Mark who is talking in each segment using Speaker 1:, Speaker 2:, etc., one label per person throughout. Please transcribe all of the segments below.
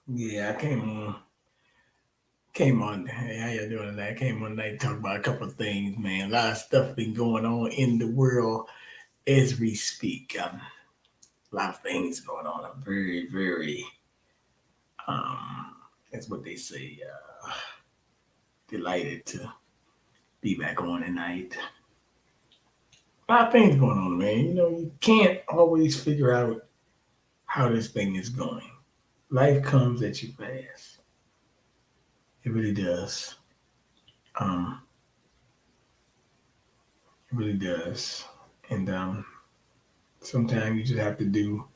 Speaker 1: Yeah, came on. Hey, how you doing tonight? I came on tonight to talk about a couple of things, man. A lot of stuff been going on in the world as we speak. A lot of things going on. I'm very, that's what they say. Delighted to be back on tonight. A lot of things going on, man. You can't always figure out how this thing is going. Life comes at you fast. It really does. Um, it really does. And sometimes you just have to do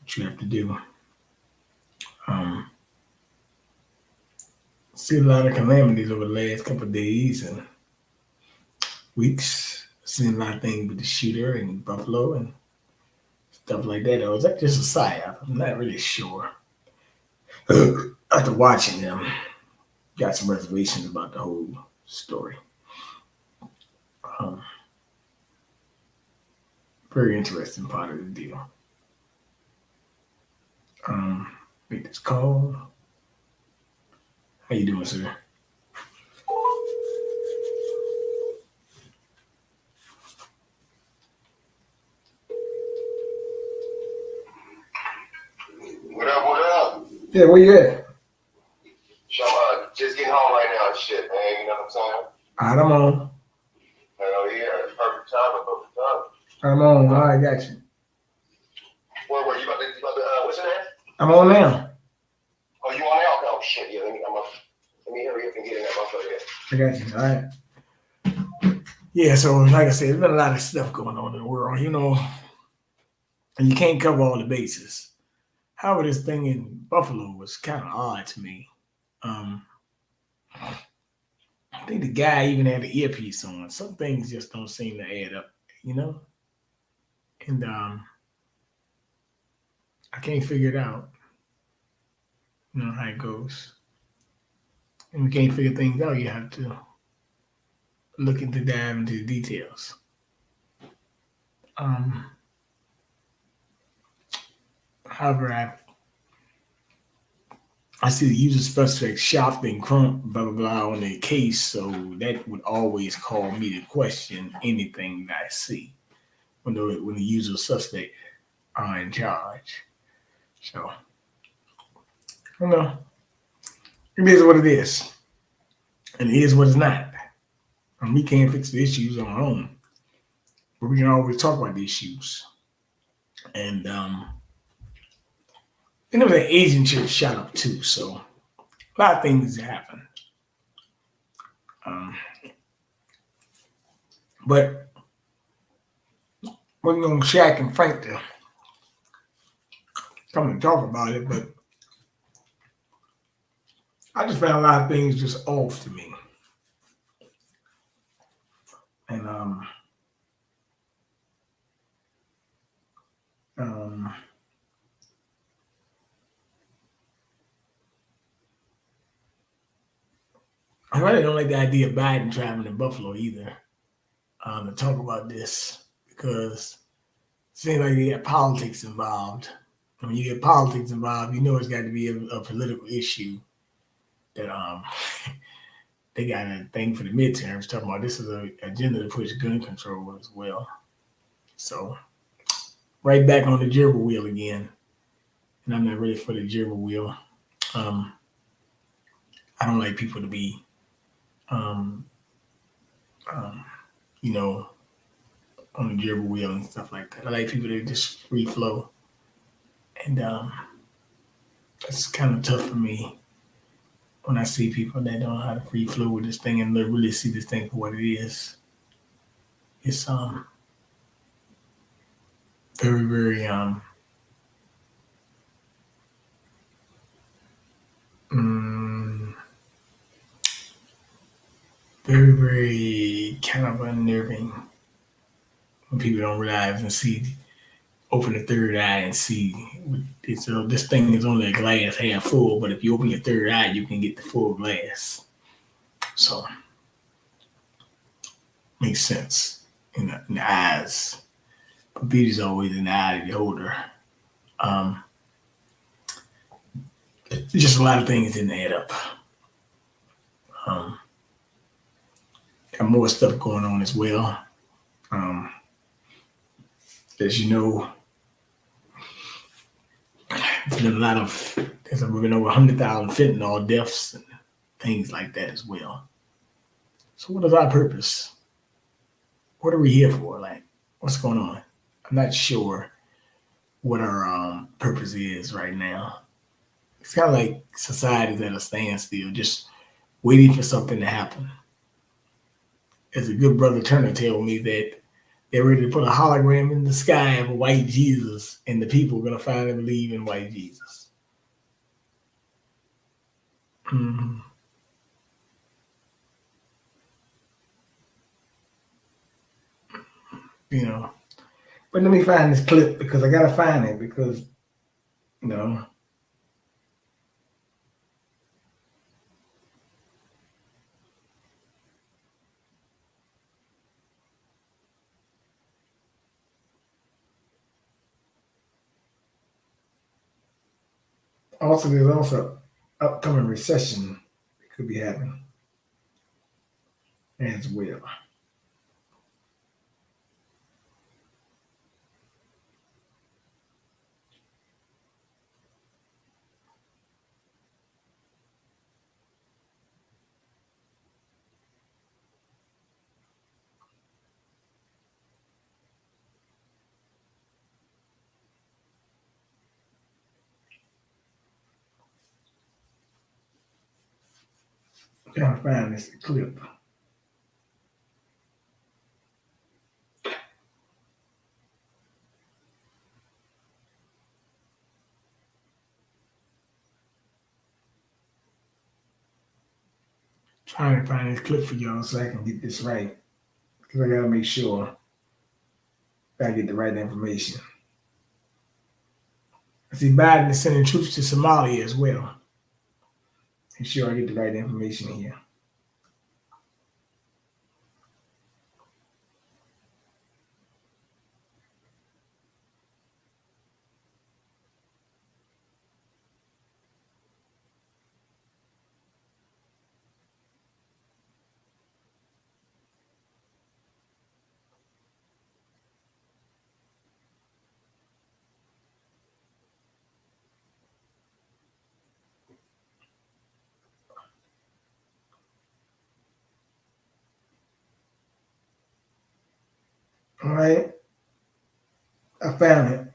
Speaker 1: what you have to do. Um, See a lot of calamities over the last couple of days and weeks. Seen a lot of things with the shooter in Buffalo and stuff like that. Or is that just a psyop? I'm not really sure. After watching them, got some reservations about the whole story. Um, Very interesting part of the deal. Um, Make this call. How you doing, sir?
Speaker 2: What up? What up?
Speaker 1: Yeah, where you at?
Speaker 2: So, just getting home right now and shit, man. You know what I'm saying?
Speaker 1: Alright, I'm on.
Speaker 2: Hell yeah, it's perfect time. Perfect time.
Speaker 1: I'm on. All right, got you.
Speaker 2: Where were you about to what's your name?
Speaker 1: I'm on now.
Speaker 2: Oh, you on now? Oh, shit. Yeah, let me hurry up and get in that motherfucker.
Speaker 1: I got you. All right. Yeah, so like I said, there's been a lot of stuff going on in the world, and you can't cover all the bases. However, this thing in Buffalo was kind of odd to me. Um, I think the guy even had the earpiece on. Some things just don't seem to add up, you know? And I can't figure it out, how it goes. And you can't figure things out, you have to look into dive into the details. Um, However, I see the user specific shopped and crump, blah blah blah on the case, so that would always call me to question anything that I see when the user suspect are in charge. So I don't know. It is what it is, and it is what it's not. And we can't fix the issues on our own, but we can always talk about the issues. And there was an Asian church shot up too, so a lot of things happen. Um, but we're going to Shaq and Frank to come and talk about it, but I just found a lot of things just off to me. And um, I really don't like the idea of Biden traveling to Buffalo either, to talk about this because it seems like you got politics involved. And when you get politics involved, you know it's got to be a political issue that they got a thing for the midterms talking about this is an agenda to push gun control as well. So right back on the gerbil wheel again, and I'm not ready for the gerbil wheel. Um, I don't like people to be, um, um, you know, on the gerbil wheel and stuff like that. I like people to just free flow, and that's kind of tough for me when I see people that don't know how to free flow with this thing and really see this thing for what it is. It's very mm, very kind of unnerving when people don't realize and see, open the third eye and see. So this thing is only a glass half full, but if you open your third eye, you can get the full glass. So makes sense in the eyes. But beauty's always in the eye of the beholder. Um, just a lot of things didn't add up. Got more stuff going on as well. As you know, there's been been over 100,000 fentanyl deaths and things like that as well. So what is our purpose? What are we here for? Like, what's going on? I'm not sure what our purpose is right now. It's kind of like society's at a standstill, just waiting for something to happen. As a good brother Turner told me that they're ready to put a hologram in the sky of a white Jesus, and the people are going to finally believe in white Jesus. Mm-hmm. You know, but let me find this clip because I got to find it because, you know, there's also upcoming recession that could be happening as well. I'm trying to find this clip. Trying to find this clip for y'all so I can get this right. Because I got to make sure I get the right information. I see Biden is sending troops to Somalia as well. Make sure I get the right information here. All right. I found it.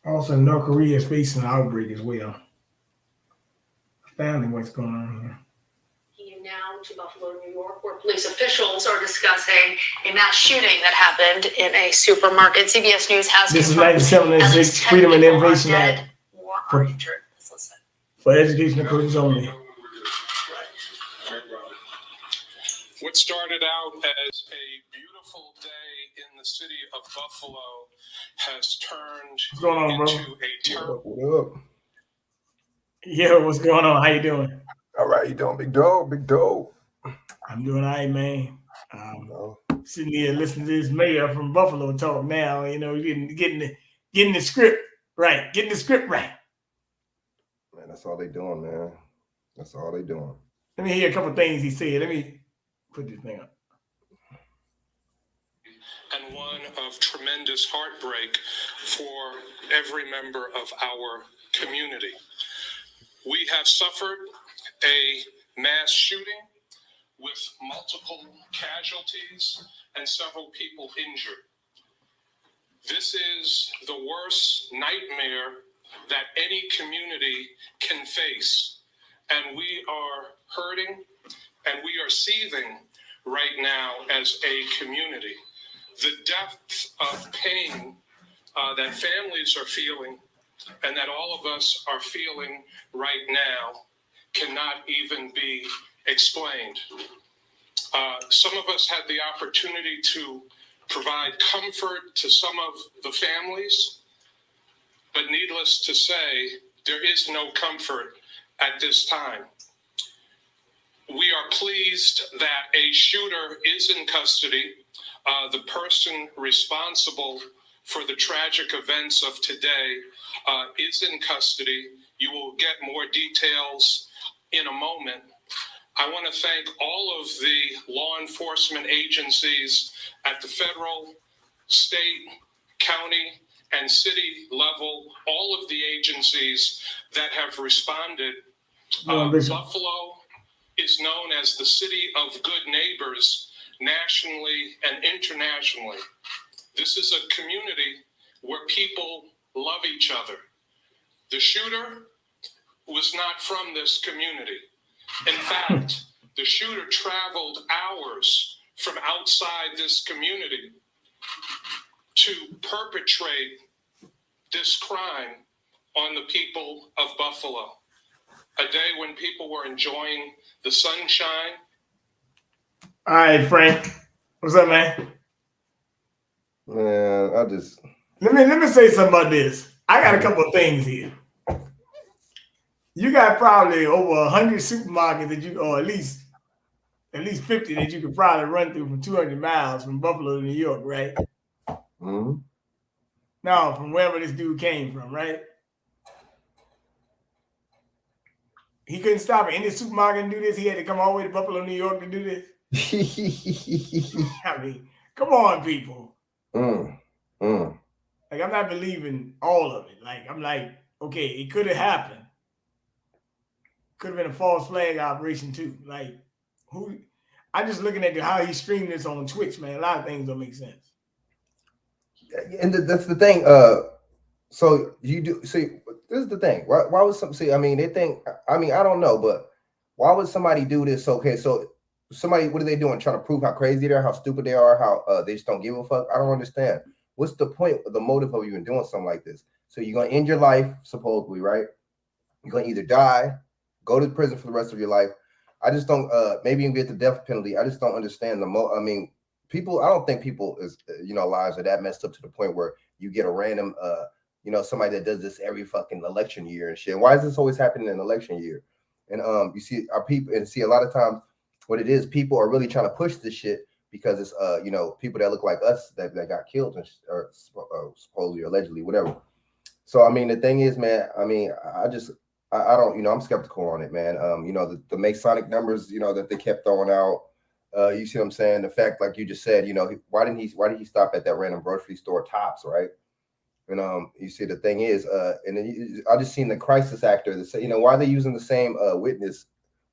Speaker 1: Also, North Korea is facing an outbreak as well. I found what's going on here.
Speaker 3: Now to Buffalo, New York, where police officials are discussing a mass shooting that happened in a supermarket. CBS News has
Speaker 1: this is 1976 Freedom and Information Act for educational purposes only.
Speaker 4: What started out as a beautiful day in the city of Buffalo has turned
Speaker 1: what's going on, bro?
Speaker 4: into a terrible.
Speaker 5: What up?
Speaker 1: Yeah, what's going on? How you doing?
Speaker 5: All right, you doing, big dog? Big dog.
Speaker 1: I'm doing all right, man. Sitting here listening to this mayor from Buffalo talk now. You know, getting the script right, getting the script right.
Speaker 5: Man, that's all they doing, man. That's all they doing.
Speaker 1: Let me hear a couple of things he said. Let me put this thing up.
Speaker 4: And one of tremendous heartbreak for every member of our community. We have suffered a mass shooting with multiple casualties and several people injured. This is the worst nightmare that any community can face. And we are hurting and we are seething right now as a community. The depth of pain that families are feeling and that all of us are feeling right now cannot even be explained. Some of us had the opportunity to provide comfort to some of the families, but needless to say, there is no comfort at this time. We are pleased that a shooter is in custody. The person responsible for the tragic events of today is in custody. You will get more details in a moment. I want to thank all of the law enforcement agencies at the federal, state, county, and city level, all of the agencies that have responded. Buffalo is known as the city of good neighbors nationally and internationally. This is a community where people love each other. The shooter was not from this community. In fact, the shooter traveled hours from outside this community to perpetrate this crime on the people of Buffalo. A day when people were enjoying the sunshine.
Speaker 1: All right, Frank. What's up, man?
Speaker 5: Man, I just
Speaker 1: let me say something about this. I got a couple of things here. You got probably over 100 supermarkets that you, or at least 50 that you could probably run through from 200 miles from Buffalo to New York, right?
Speaker 5: mm-hmm.
Speaker 1: No, from wherever this dude came from, right? He couldn't stop at any supermarket and do this. He had to come all the way to Buffalo, New York to do this. I mean, come on, people. Like, I'm not believing all of it. Like, I'm like, okay, it could have happened. Could have been a false flag operation too. Like, who? I'm just looking at how he's streaming this on Twitch, man. A lot of things don't make sense.
Speaker 5: And that's the thing. So you do see. This is the thing. Why would some see? I mean, they think. I mean, I don't know, but why would somebody do this? Okay, so somebody, what are they doing? Trying to prove how crazy they are, how stupid they are, how they just don't give a fuck. I don't understand. What's the point, the motive of even doing something like this? So you're gonna end your life, supposedly, right? You're gonna either die, go to prison for the rest of your life. I just don't. Maybe even get the death penalty. I just don't understand I mean, people. I don't think people is lives are that messed up to the point where you get a random somebody that does this every fucking election year and shit. Why is this always happening in election year? And you see our people and see a lot of times what it is. People are really trying to push this shit because it's people that look like us that got killed or supposedly or allegedly whatever. So I mean the thing is, man. I mean I don't I'm skeptical on it, man. The Masonic numbers that they kept throwing out. You see what I'm saying? The fact, like you just said, why did he stop at that random grocery store Tops, right? And you see the thing is, and then I just seen the crisis actor that say, why are they using the same witness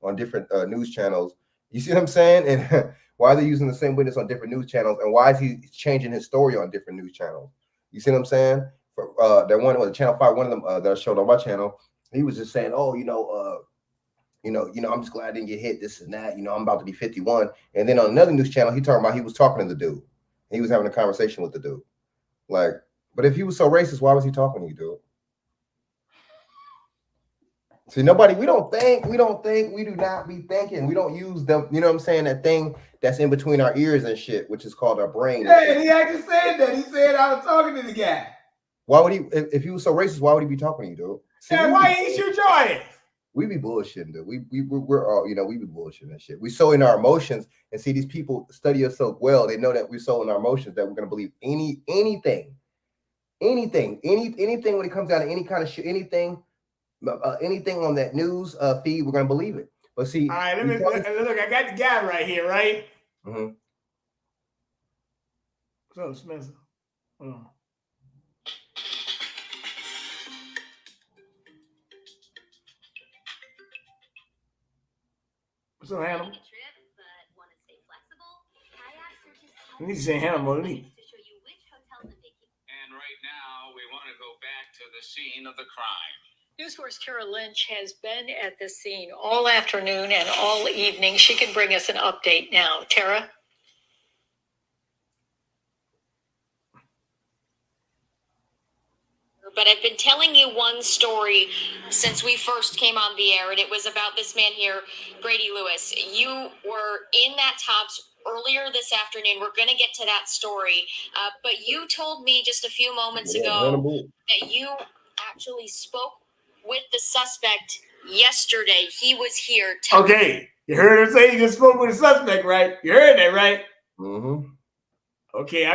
Speaker 5: on different news channels? You see what I'm saying? And why are they using the same witness on different news channels? And why is he changing his story on different news channels? You see what I'm saying? For that one was Channel 5, one of them that I showed on my channel. He was just saying, oh, I'm just glad I didn't get hit. This and that. I'm about to be 51. And then on another news channel, he talking about he was talking to the dude. He was having a conversation with the dude. Like, but if he was so racist, why was he talking to you, dude? See, we don't think, we do not be thinking. We don't use them, you know what I'm saying? That thing that's in between our ears and shit, which is called our brain.
Speaker 1: Yeah, and he actually said that. He said I was talking to the guy.
Speaker 5: Why would he, if he was so racist, why would he be talking to you, dude? See,
Speaker 1: yeah, why ain't you shoot your ass?
Speaker 5: We be bullshitting, dude. We're all, we be bullshitting and shit. We so in our emotions, and see, these people study us so well, they know that we're so in our emotions that we're gonna believe anything when it comes down to any kind of shit, anything on that news feed, we're gonna believe it. But see,
Speaker 1: all right, look. I got the guy right here, right?
Speaker 5: Mm-hmm.
Speaker 1: What's up, Spencer? Hold on. What's up, Hannibal? I need to say Hannibal.
Speaker 6: And right now, we want to go back to the scene of the crime.
Speaker 3: News Corps' Tara Lynch has been at the scene all afternoon and all evening. She can bring us an update now. Tara?
Speaker 7: But I've been telling you one story since we first came on the air, and it was about this man here, Brady Lewis. You were in that Tops earlier this afternoon. We're going to get to that story. But you told me just a few moments ago that you actually spoke with the suspect yesterday. He was here.
Speaker 1: Okay. You heard him say he just spoke with the suspect, right? You heard that, right?
Speaker 5: Mm-hmm.
Speaker 1: Okay.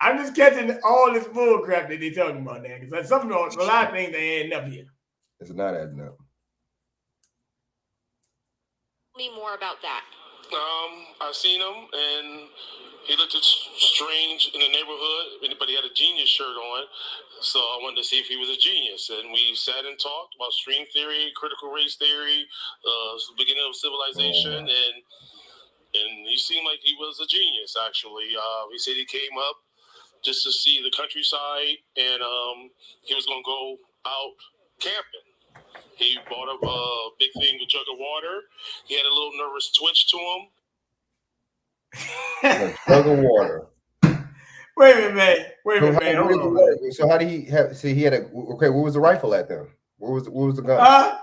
Speaker 1: I'm just catching all this bull crap that they talking about now. Because a lot of things ain't adding up here.
Speaker 5: It's not adding up.
Speaker 7: Tell me more about that.
Speaker 4: I seen him, and he looked strange in the neighborhood, but he had a genius shirt on. So I wanted to see if he was a genius. And we sat and talked about string theory, critical race theory, beginning of civilization, and he seemed like he was a genius, actually. He said he came up just to see the countryside, and he was going to go out camping. He bought a big thing, a jug of water. He had a little nervous twitch to him.
Speaker 5: A jug of water.
Speaker 1: Wait a minute, man. Hold on, man.
Speaker 5: So how did he have? See, he had a. Okay, where was the rifle at then? Where was the gun?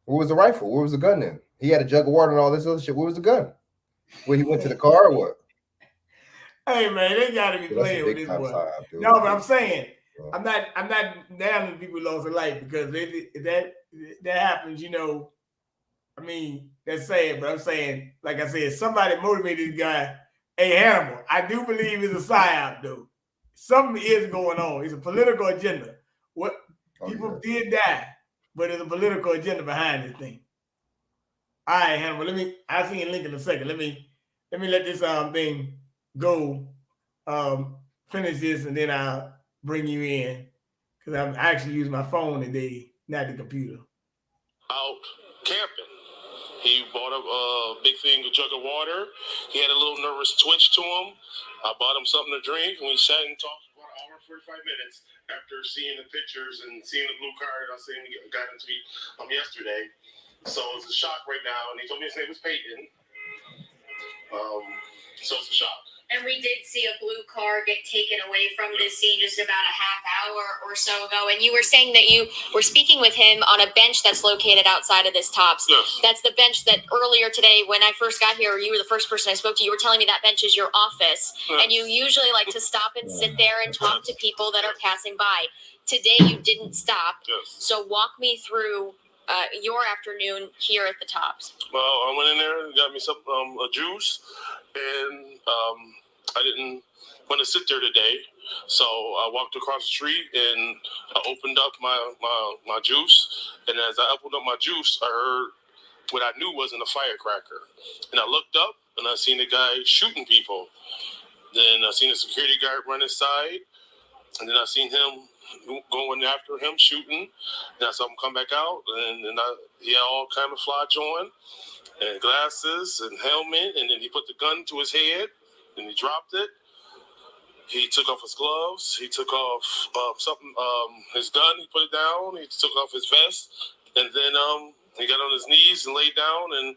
Speaker 5: Where was the rifle? Where was the gun then? He had a jug of water and all this other shit. Where was the gun? Where he went to the car or what?
Speaker 1: Hey man, they gotta be playing with this boy. No, but I'm saying, I'm not down to people lost their life, because if that happens, you know. I mean, that's sad, but I'm saying, like I said, somebody motivated this guy. Hey, Hannibal, I do believe it's a psyop, though. Something is going on. It's a political agenda. People did die, but there's a political agenda behind this thing. All right, Hannibal, I'll see you in link in a second. Let me let this thing go. Finish this, and then I'll bring you in, because I'm actually using my phone today, not the computer.
Speaker 4: Out camping. He bought a big thing, a jug of water. He had a little nervous twitch to him. I bought him something to drink, and we sat and talked for an hour and 45 minutes after seeing the pictures and seeing the blue card. I seen he got into me yesterday. So it's a shock right now, and he told me his name was Peyton. So it's a shock.
Speaker 7: And we did see a blue car get taken away from this scene just about a half hour or so ago. And you were saying that you were speaking with him on a bench that's located outside of this Tops.
Speaker 4: Yes.
Speaker 7: That's the bench that earlier today, when I first got here, you were the first person I spoke to. You were telling me that bench is your office. Yes. And you usually like to stop and sit there and talk to people that are passing by. Today, you didn't stop.
Speaker 4: Yes.
Speaker 7: So walk me through your afternoon here at the Tops.
Speaker 4: Well, I went in there and got me some a juice, and I didn't want to sit there today, so I walked across the street and I opened up my juice, and as I opened up my juice, I heard what I knew wasn't a firecracker, and I looked up and I seen a guy shooting people. Then I seen a security guard run inside, and then I seen him going after him, shooting. And I saw him come back out, and he had all kind of flodge on, and glasses and helmet, and then he put the gun to his head, and he dropped it. He took off his gloves. He took off his gun. He put it down. He took off his vest, and then he got on his knees and laid down and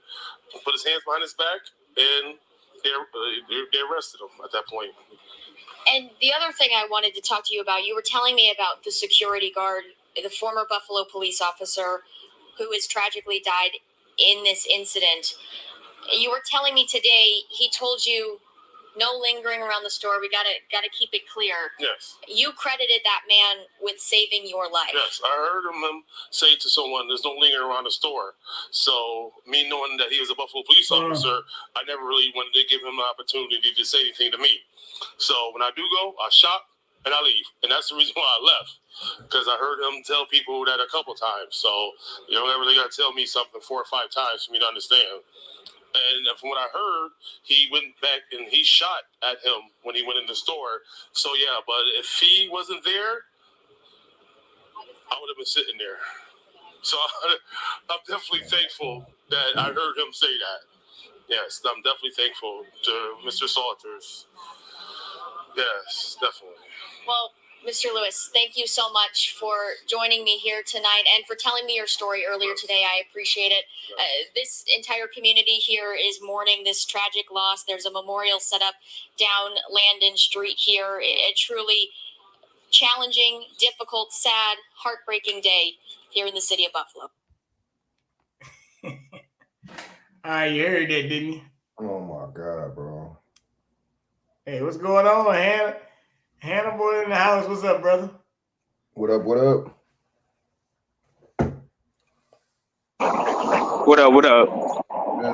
Speaker 4: put his hands behind his back, and they arrested him at that point.
Speaker 7: And the other thing I wanted to talk to you about, you were telling me about the security guard, the former Buffalo police officer who has tragically died in this incident. You were telling me today he told you no lingering around the store. We gotta keep it clear.
Speaker 4: Yes.
Speaker 7: You credited that man with saving your life.
Speaker 4: Yes, I heard him say to someone, "There's no lingering around the store." So me knowing that he was a Buffalo police officer, I never really wanted to give him the opportunity to say anything to me. So when I do go, I shop and I leave, and that's the reason why I left, because I heard him tell people that a couple times. So you don't ever really got to tell me something 4 or 5 times for me to understand. And from what I heard, he went back and he shot at him when he went in the store. So yeah, but if he wasn't there, I would have been sitting there. So I'm definitely thankful that I heard him say that. Yes, I'm definitely thankful to Mr. Salters. Yes, definitely.
Speaker 7: Well, Mr. Lewis, thank you so much for joining me here tonight and for telling me your story earlier today. I appreciate it. This entire community here is mourning this tragic loss. There's a memorial set up down Landon Street here. A truly challenging, difficult, sad, heartbreaking day here in the city of Buffalo.
Speaker 1: You heard that, didn't you?
Speaker 5: Oh my God, bro.
Speaker 1: Hey, what's going on, Hannibal in the house? What's up, brother?
Speaker 5: What up? What up?
Speaker 8: What up?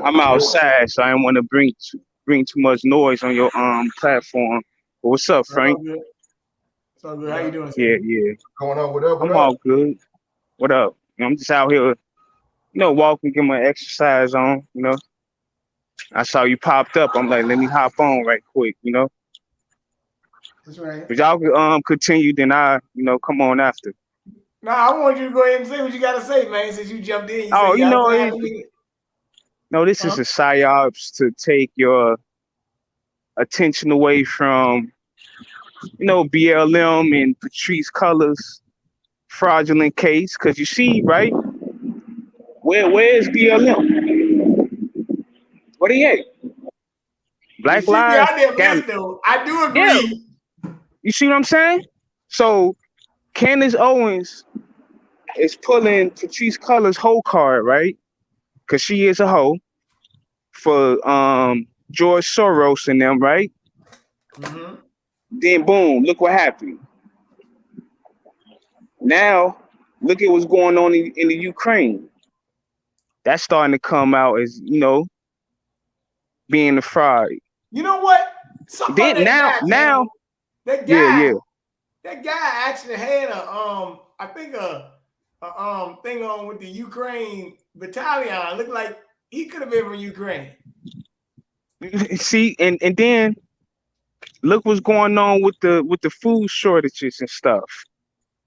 Speaker 8: I'm outside, so I didn't want to bring too much noise on your platform. What's up,
Speaker 1: It's all
Speaker 8: Frank?
Speaker 1: good. It's all good. How you doing, sir?
Speaker 8: Yeah.
Speaker 5: What's going on? What up? What
Speaker 8: I'm
Speaker 5: up?
Speaker 8: all good. What up? I'm just out here, walking, get my exercise on. I saw you popped up. I'm like, let me hop on right quick.
Speaker 1: That's right.
Speaker 8: But y'all could continue, then I, come on after.
Speaker 1: No, I want you to go ahead and say what you got to say, man. Since you jumped in, you
Speaker 8: Oh,
Speaker 1: say y'all got me.
Speaker 8: No, this is a psyops to take your attention away from, BLM and Patrice Cullors fraudulent case. Cause you see, right? Where's BLM? What are you at? Black
Speaker 1: You should be
Speaker 8: Lives
Speaker 1: out there,
Speaker 8: got,
Speaker 1: blessed though. I do
Speaker 8: yeah.
Speaker 1: agree.
Speaker 8: You see what I'm saying? So Candace Owens is pulling Patrice Cullors' whole card, right? Cause she is a hoe for George Soros and them, right?
Speaker 1: Mm-hmm.
Speaker 8: Then boom, look what happened. Now, look at what's going on in the Ukraine. That's starting to come out as, being a fraud.
Speaker 1: You know what? Something about
Speaker 8: Then
Speaker 1: that guy, man. That guy,
Speaker 8: yeah.
Speaker 1: that guy actually had I think a thing on with the Ukraine battalion. Looked like he could have been from Ukraine.
Speaker 8: See, and then look what's going on with the food shortages and stuff.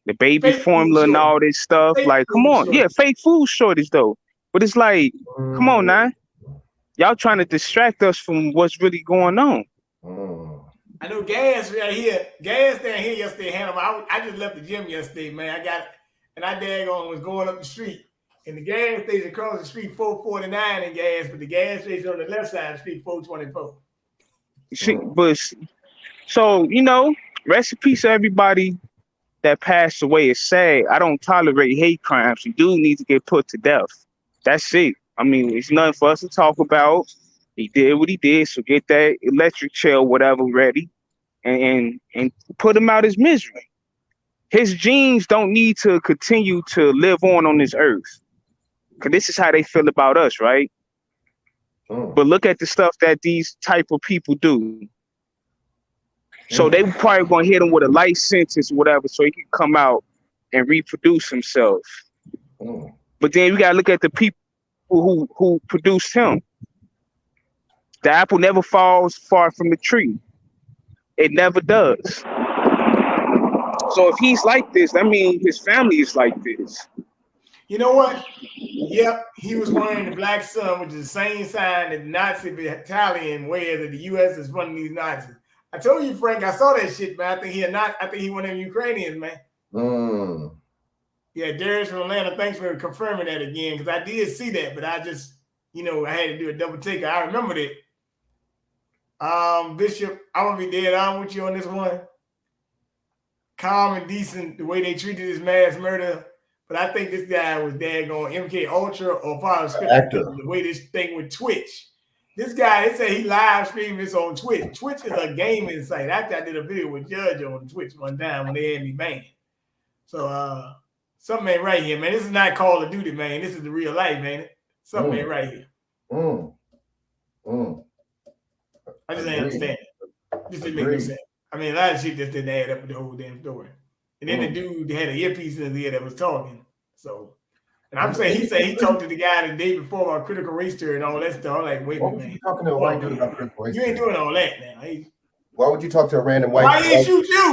Speaker 8: The baby
Speaker 1: Fake food
Speaker 8: formula and
Speaker 1: shortage.
Speaker 8: all this stuff.
Speaker 1: Fake
Speaker 8: Like, come
Speaker 1: food
Speaker 8: on.
Speaker 1: shortage.
Speaker 8: Yeah, fake food shortage though. But it's like, come on now. Y'all trying to distract us from what's really going on.
Speaker 1: I know gas right here. Gas down here yesterday, Hannah. I just left the gym yesterday, man. And I daggone was going up the street. And the gas station across the street, $4.49 in gas, but the gas station on the left side of the street, $4.24.
Speaker 8: But so, rest in peace to everybody that passed away. Is sad. I don't tolerate hate crimes. You do need to get put to death. That's it. I mean, it's nothing for us to talk about. He did what he did, so get that electric chair, whatever, ready, and put him out his misery. His genes don't need to continue to live on this earth, because this is how they feel about us, right? But look at the stuff that these type of people do. So they probably gonna hit him with a life sentence or whatever, so he can come out and reproduce himself. But then we gotta look at the people who produced him. The apple never falls far from the tree. It never does. So if he's like this, that means his family is like this.
Speaker 1: You know what? Yep, he was wearing the black sun, which is the same sign that the Nazi battalion wears that the U.S. is funding these Nazis. I told you, Frank, I saw that shit, man. I think he one of them Ukrainians, man. Yeah, Darius from Atlanta, thanks for confirming that again, because I did see that, but I just, I had to do a double take. I remembered it. Bishop, I'm gonna be dead on with you on this one. Calm and decent, the way they treated this mass murder, but I think this guy was daggone MK Ultra or probably scripted the way this thing with Twitch. This guy, they say he live streamed this on Twitch. Twitch is a gaming site. Actually, I did a video with Judge on Twitch one time when they had me banned. So something ain't right here, man. This is not Call of Duty, man. This is the real life, man. Something ain't right here. I just ain't understand it. This didn't make no sense. I mean, a lot of shit just didn't add up with the whole damn story. And then the dude had an earpiece in his ear that was talking. So, and I'm saying he talked to the guy the day before about critical race theory and all that stuff. I'm like, wait a minute, man.
Speaker 5: Talking to a white dude about critical race
Speaker 1: theory. You ain't doing all that now.
Speaker 5: Why would you talk to a random white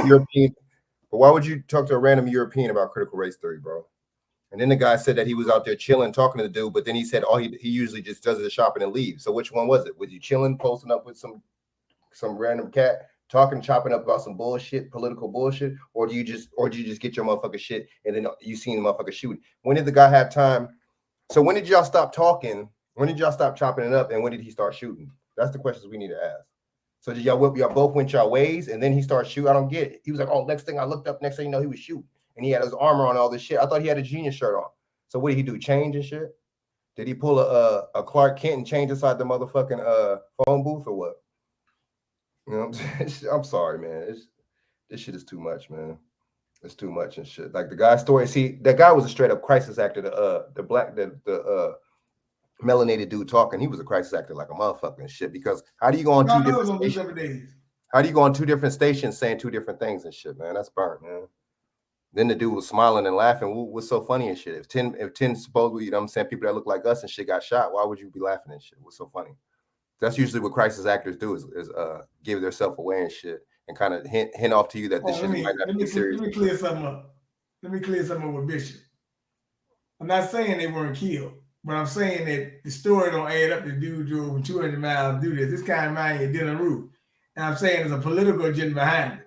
Speaker 5: European? But why would you talk to a random European about critical race theory, bro? And then the guy said that he was out there chilling, talking to the dude, but then he said, he usually just does the shopping and leaves. So which one was it? Was you chilling, posting up with some random cat, talking, chopping up about some bullshit, political bullshit, or do you just get your motherfucking shit and then you seen the motherfucker shooting? When did the guy have time? So when did y'all stop talking? When did y'all stop chopping it up? And when did he start shooting? That's the questions we need to ask. So did y'all both went y'all ways and then he started shooting? I don't get it. He was like, oh, next thing I looked up, next thing you know, he was shooting. And he had his armor on, all this shit. I thought he had a Genius shirt on. So what did he do? Change and shit? Did he pull a Clark Kent and change inside the motherfucking phone booth or what? You know what I'm saying? I'm sorry, man. This shit is too much, man. It's too much and shit. Like the guy's story. See, that guy was a straight up crisis actor. The melanated dude talking. He was a crisis actor like a motherfucker and shit. Because how do you go on two different stations? How do you go on 2 different stations saying 2 different things and shit, man? That's burnt, man. Then the dude was smiling and laughing. What's so funny and shit? If 10 supposedly, you know what I'm saying, people that look like us and shit got shot, why would you be laughing and shit? What's so funny? That's usually what crisis actors do is give themselves away and shit and kind of hint off to you that this shit might not be serious.
Speaker 1: Let me clear something up. Let me clear something up with Bishop. I'm not saying they weren't killed, but I'm saying that the story don't add up. The dude drove 200 miles to do this. This kind of mind is Dylan Roof. And I'm saying there's a political agenda behind it.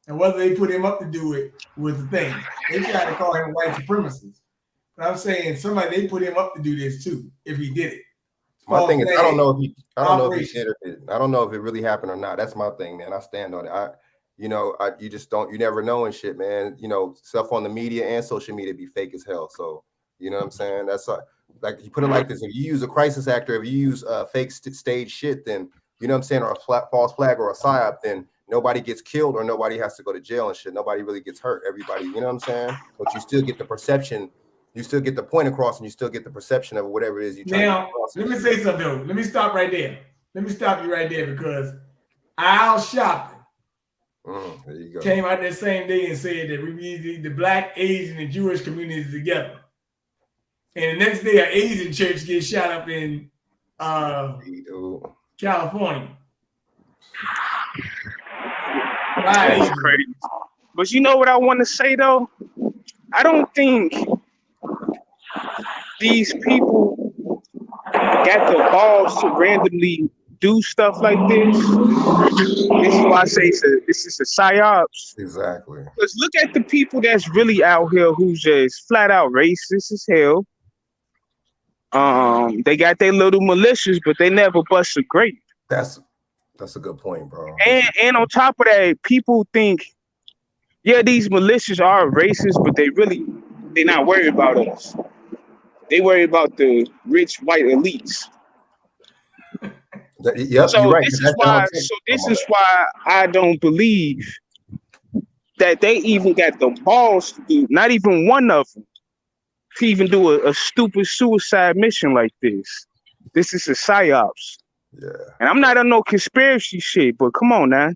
Speaker 1: And whether they put him up to do it was the thing. They tried to call him a white supremacist. But I'm saying they put him up to do this too, if he did it.
Speaker 5: My thing is, I don't know if he did it. I don't know if it really happened or not. That's my thing, man. I stand on it. You just don't, you never know and shit, man. You know, stuff on the media and social media be fake as hell. So, you know what I'm saying? That's like you put it like this. If you use a crisis actor, if you use fake stage shit, then, you know what I'm saying, or a false flag or a psyop, then nobody gets killed or nobody has to go to jail and shit. Nobody really gets hurt. Everybody, you know what I'm saying? But you still get the perception. You still get the point across and you still get the perception of whatever it is you try to cross.
Speaker 1: Let me say something though. Let me stop right there. Let me stop you right there because Al Sharpton
Speaker 5: there you go.
Speaker 1: Came out that same day and said that we need the Black, Asian, and Jewish communities together. And the next day, an Asian church gets shot up in California.
Speaker 8: That's crazy. But you know what I want to say though? I don't think these people got the balls to randomly do stuff like this. This is why I say this is a psyops.
Speaker 5: Exactly.
Speaker 8: Because look at the people that's really out here who's just flat out racist as hell. They got their little militias, but they never bust a grape.
Speaker 5: That's a good point, bro.
Speaker 8: And on top of that, people think, yeah, these militias are racist, but they're not worried about us. They worry about the rich white elites.
Speaker 5: Yep,
Speaker 8: so
Speaker 5: you're right.
Speaker 8: This is why I don't believe that they even got the balls to do, not even one of them, to even do a stupid suicide mission like this. This is a psyops.
Speaker 5: Yeah.
Speaker 8: And I'm not on no conspiracy shit, but come on now.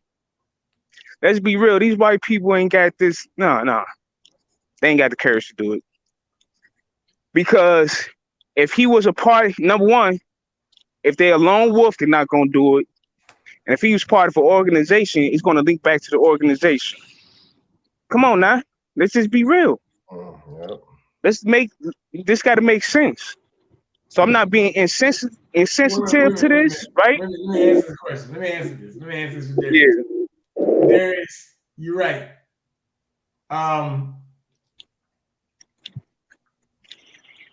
Speaker 8: Let's be real. These white people ain't got this. No. They ain't got the courage to do it. Because if he was a part, number one, if they're a lone wolf, they're not going to do it. And if he was part of an organization, it's going to link back to the organization. Come on now. Let's just be real.
Speaker 5: Yep.
Speaker 8: This got to make sense. So I'm not being insensitive to this, right?
Speaker 1: Let me answer the question. Let me answer this. Darius, you're right.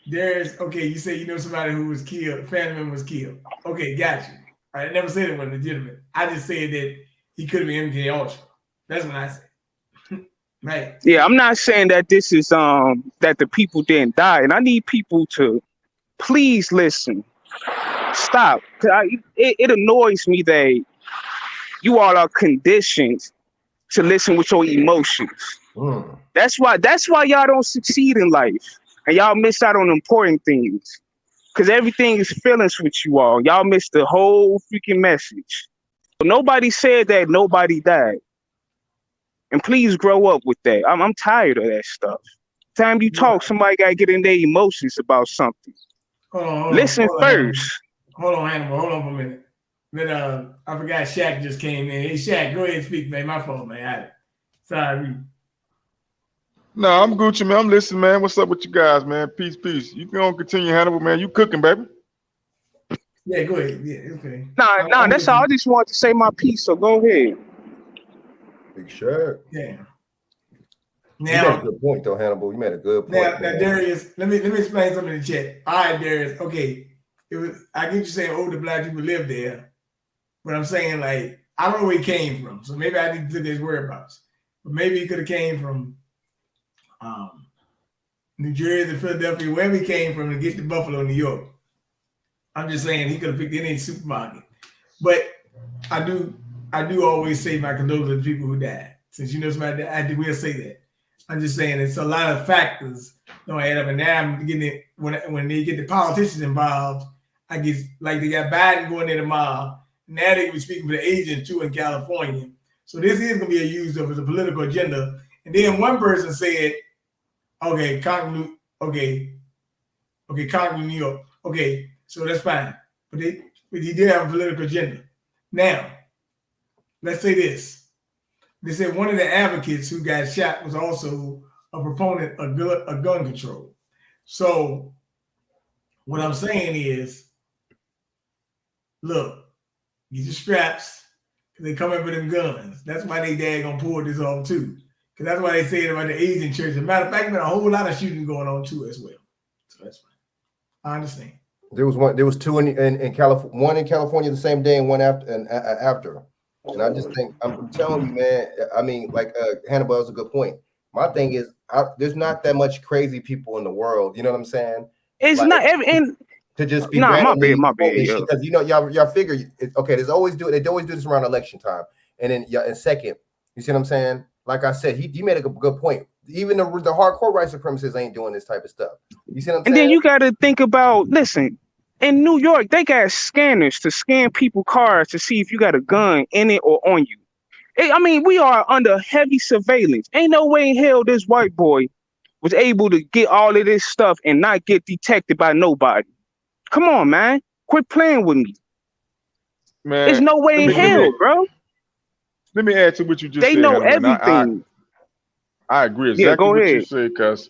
Speaker 1: Darius, okay, you say you know somebody who was killed, a family member was killed. Okay, got you. I never said it wasn't legitimate. I just said that he could have been MK Ultra. That's what I said. Right.
Speaker 8: Yeah, I'm not saying that this is that the people didn't die, and I need people to please listen. Stop. It annoys me that you all are conditioned to listen with your emotions. That's why y'all don't succeed in life, and y'all miss out on important things. Because everything is feelings with you all. Y'all missed the whole freaking message. Nobody said that nobody died. And please grow up with that. I'm tired of that stuff. Time you talk, somebody got to get in their emotions about something. Listen first.
Speaker 1: Hold on, Hannibal. Hold on for a minute. But I forgot Shaq just came in. Hey, Shaq, go ahead and speak, man. My fault, man. Sorry.
Speaker 9: No, I'm Gucci, man. I'm listening, man. What's up with you guys, man? Peace. You can continue, Hannibal, man. You cooking, baby.
Speaker 1: Yeah, go ahead. Yeah, okay.
Speaker 8: Nah, that's all. I just wanted to say my piece, so go ahead.
Speaker 5: Big Shaq.
Speaker 1: Yeah.
Speaker 5: Now, you made a good point, though, Hannibal. You made a good point.
Speaker 1: Now Darius, let me explain something in the chat. All right, Darius. Okay, I get you saying older Black people live there, but I'm saying like I don't know where he came from, so maybe I need to look at his whereabouts. But maybe he could have came from New Jersey, Philadelphia, wherever he came from to get to Buffalo, New York. I'm just saying he could have picked any supermarket. But I do always say my condolences to people who died. Since you know somebody died, I will say that. I'm just saying it's a lot of factors don't add up. And now I'm getting it when they get the politicians involved, I get like they got Biden going there tomorrow. Now they were speaking for the agents too in California. So this is gonna be used as a political agenda. And then one person said, okay, Congress, okay, Congress, New York, okay, so that's fine. But he did have a political agenda. Now, let's say this. They said one of the advocates who got shot was also a proponent of gun control. So what I'm saying is, look, get your straps, because they come in with them guns. That's why they dad gonna pull this off too. Because that's why they say it about the Asian church. As a matter of fact, there's been a whole lot of shooting going on too as well. So that's fine. I understand.
Speaker 5: There was two in California, one in California the same day and one after. And I just think I'm telling you, man. I mean, like Hannibal, was a good point. My thing is, there's not that much crazy people in the world. You know what I'm saying?
Speaker 8: It's
Speaker 5: like,
Speaker 8: not every and
Speaker 5: to just be
Speaker 8: my bad,
Speaker 5: because y'all figure okay. They always do this around election time, and then and second, you see what I'm saying? Like I said, he made a good point. Even the hardcore white supremacists ain't doing this type of stuff. You see what I'm saying?
Speaker 8: And then you got to think about, listen, in New York, they got scanners to scan people's cars to see if you got a gun in it or on you. I mean, we are under heavy surveillance. Ain't no way in hell this white boy was able to get all of this stuff and not get detected by nobody. Come on, man. Quit playing with me.
Speaker 9: Man,
Speaker 8: there's no way in hell, bro.
Speaker 9: Let me add to what you just
Speaker 8: said. They know everything.
Speaker 9: I agree exactly
Speaker 8: what
Speaker 9: you said, because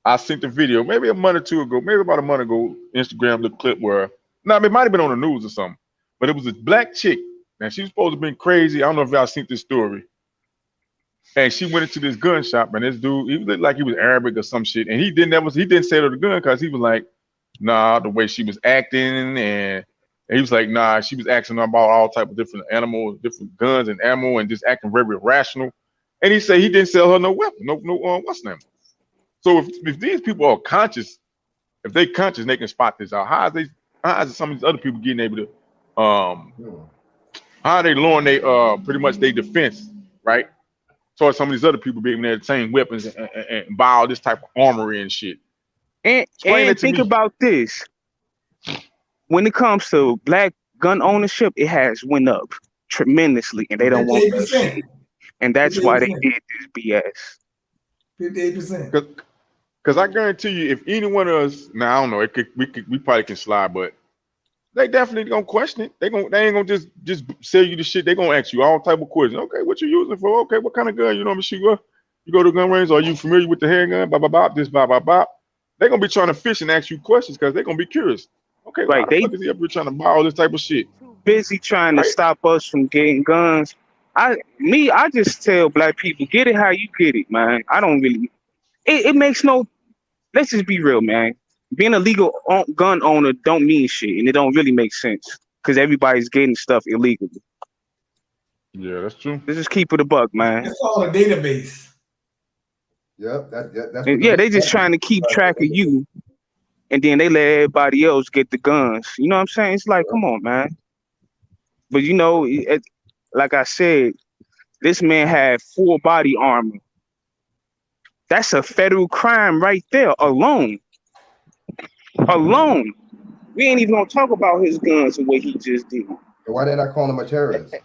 Speaker 9: I sent the video maybe a month or two ago, maybe about a month ago, Instagram, the clip where, it might have been on the news or something, but it was a black chick, and she was supposed to have been crazy. I don't know if y'all seen this story. And she went into this gun shop, and this dude, he looked like he was Arabic or some shit, and he didn't sell her the gun because he was like, nah, the way she was acting, and he was like, nah, she was asking about all type of different animals, different guns and ammo, and just acting very irrational. And he said he didn't sell her no weapon, no what's name. So if these people are conscious, if they conscious, they can spot this out. How is some of these other people getting able to how are they lowering they pretty much their defense, right? So some of these other people being able to obtain weapons and buy all this type of armory and shit.
Speaker 8: And think about this. When it comes to black gun ownership, it has went up tremendously, and they don't want that shit. And that's 58%. Why they did this BS.
Speaker 1: 58%.
Speaker 9: Because I guarantee you, if any one of us, now I don't know, we probably can slide, but they definitely gonna question it. They ain't gonna just sell you the shit. They gonna ask you all type of questions. Okay, what you using for? Okay, what kind of gun? You know, you go to gun range. Are you familiar with the handgun? Blah blah blah. This blah blah blah. They gonna be trying to fish and ask you questions because they gonna be curious. Okay, right? Why the fuck is he up here trying to buy all this type of shit?
Speaker 8: Busy trying to stop us from getting guns. I just tell black people, get it how you get it, man. I don't really. It makes no. Let's just be real, man. Being a legal gun owner don't mean shit, and it don't really make sense because everybody's getting stuff illegally.
Speaker 9: Yeah, that's true.
Speaker 8: Let's just keep it a buck, man.
Speaker 1: It's all a database.
Speaker 5: Yep, that's
Speaker 8: they just trying to keep track of you, and then they let everybody else get the guns. You know what I'm saying? It's like, come on, man. But you know, like I said, this man had full body armor. That's a federal crime right there alone. We ain't even gonna talk about his guns and what he just did.
Speaker 5: Why did I call him a terrorist?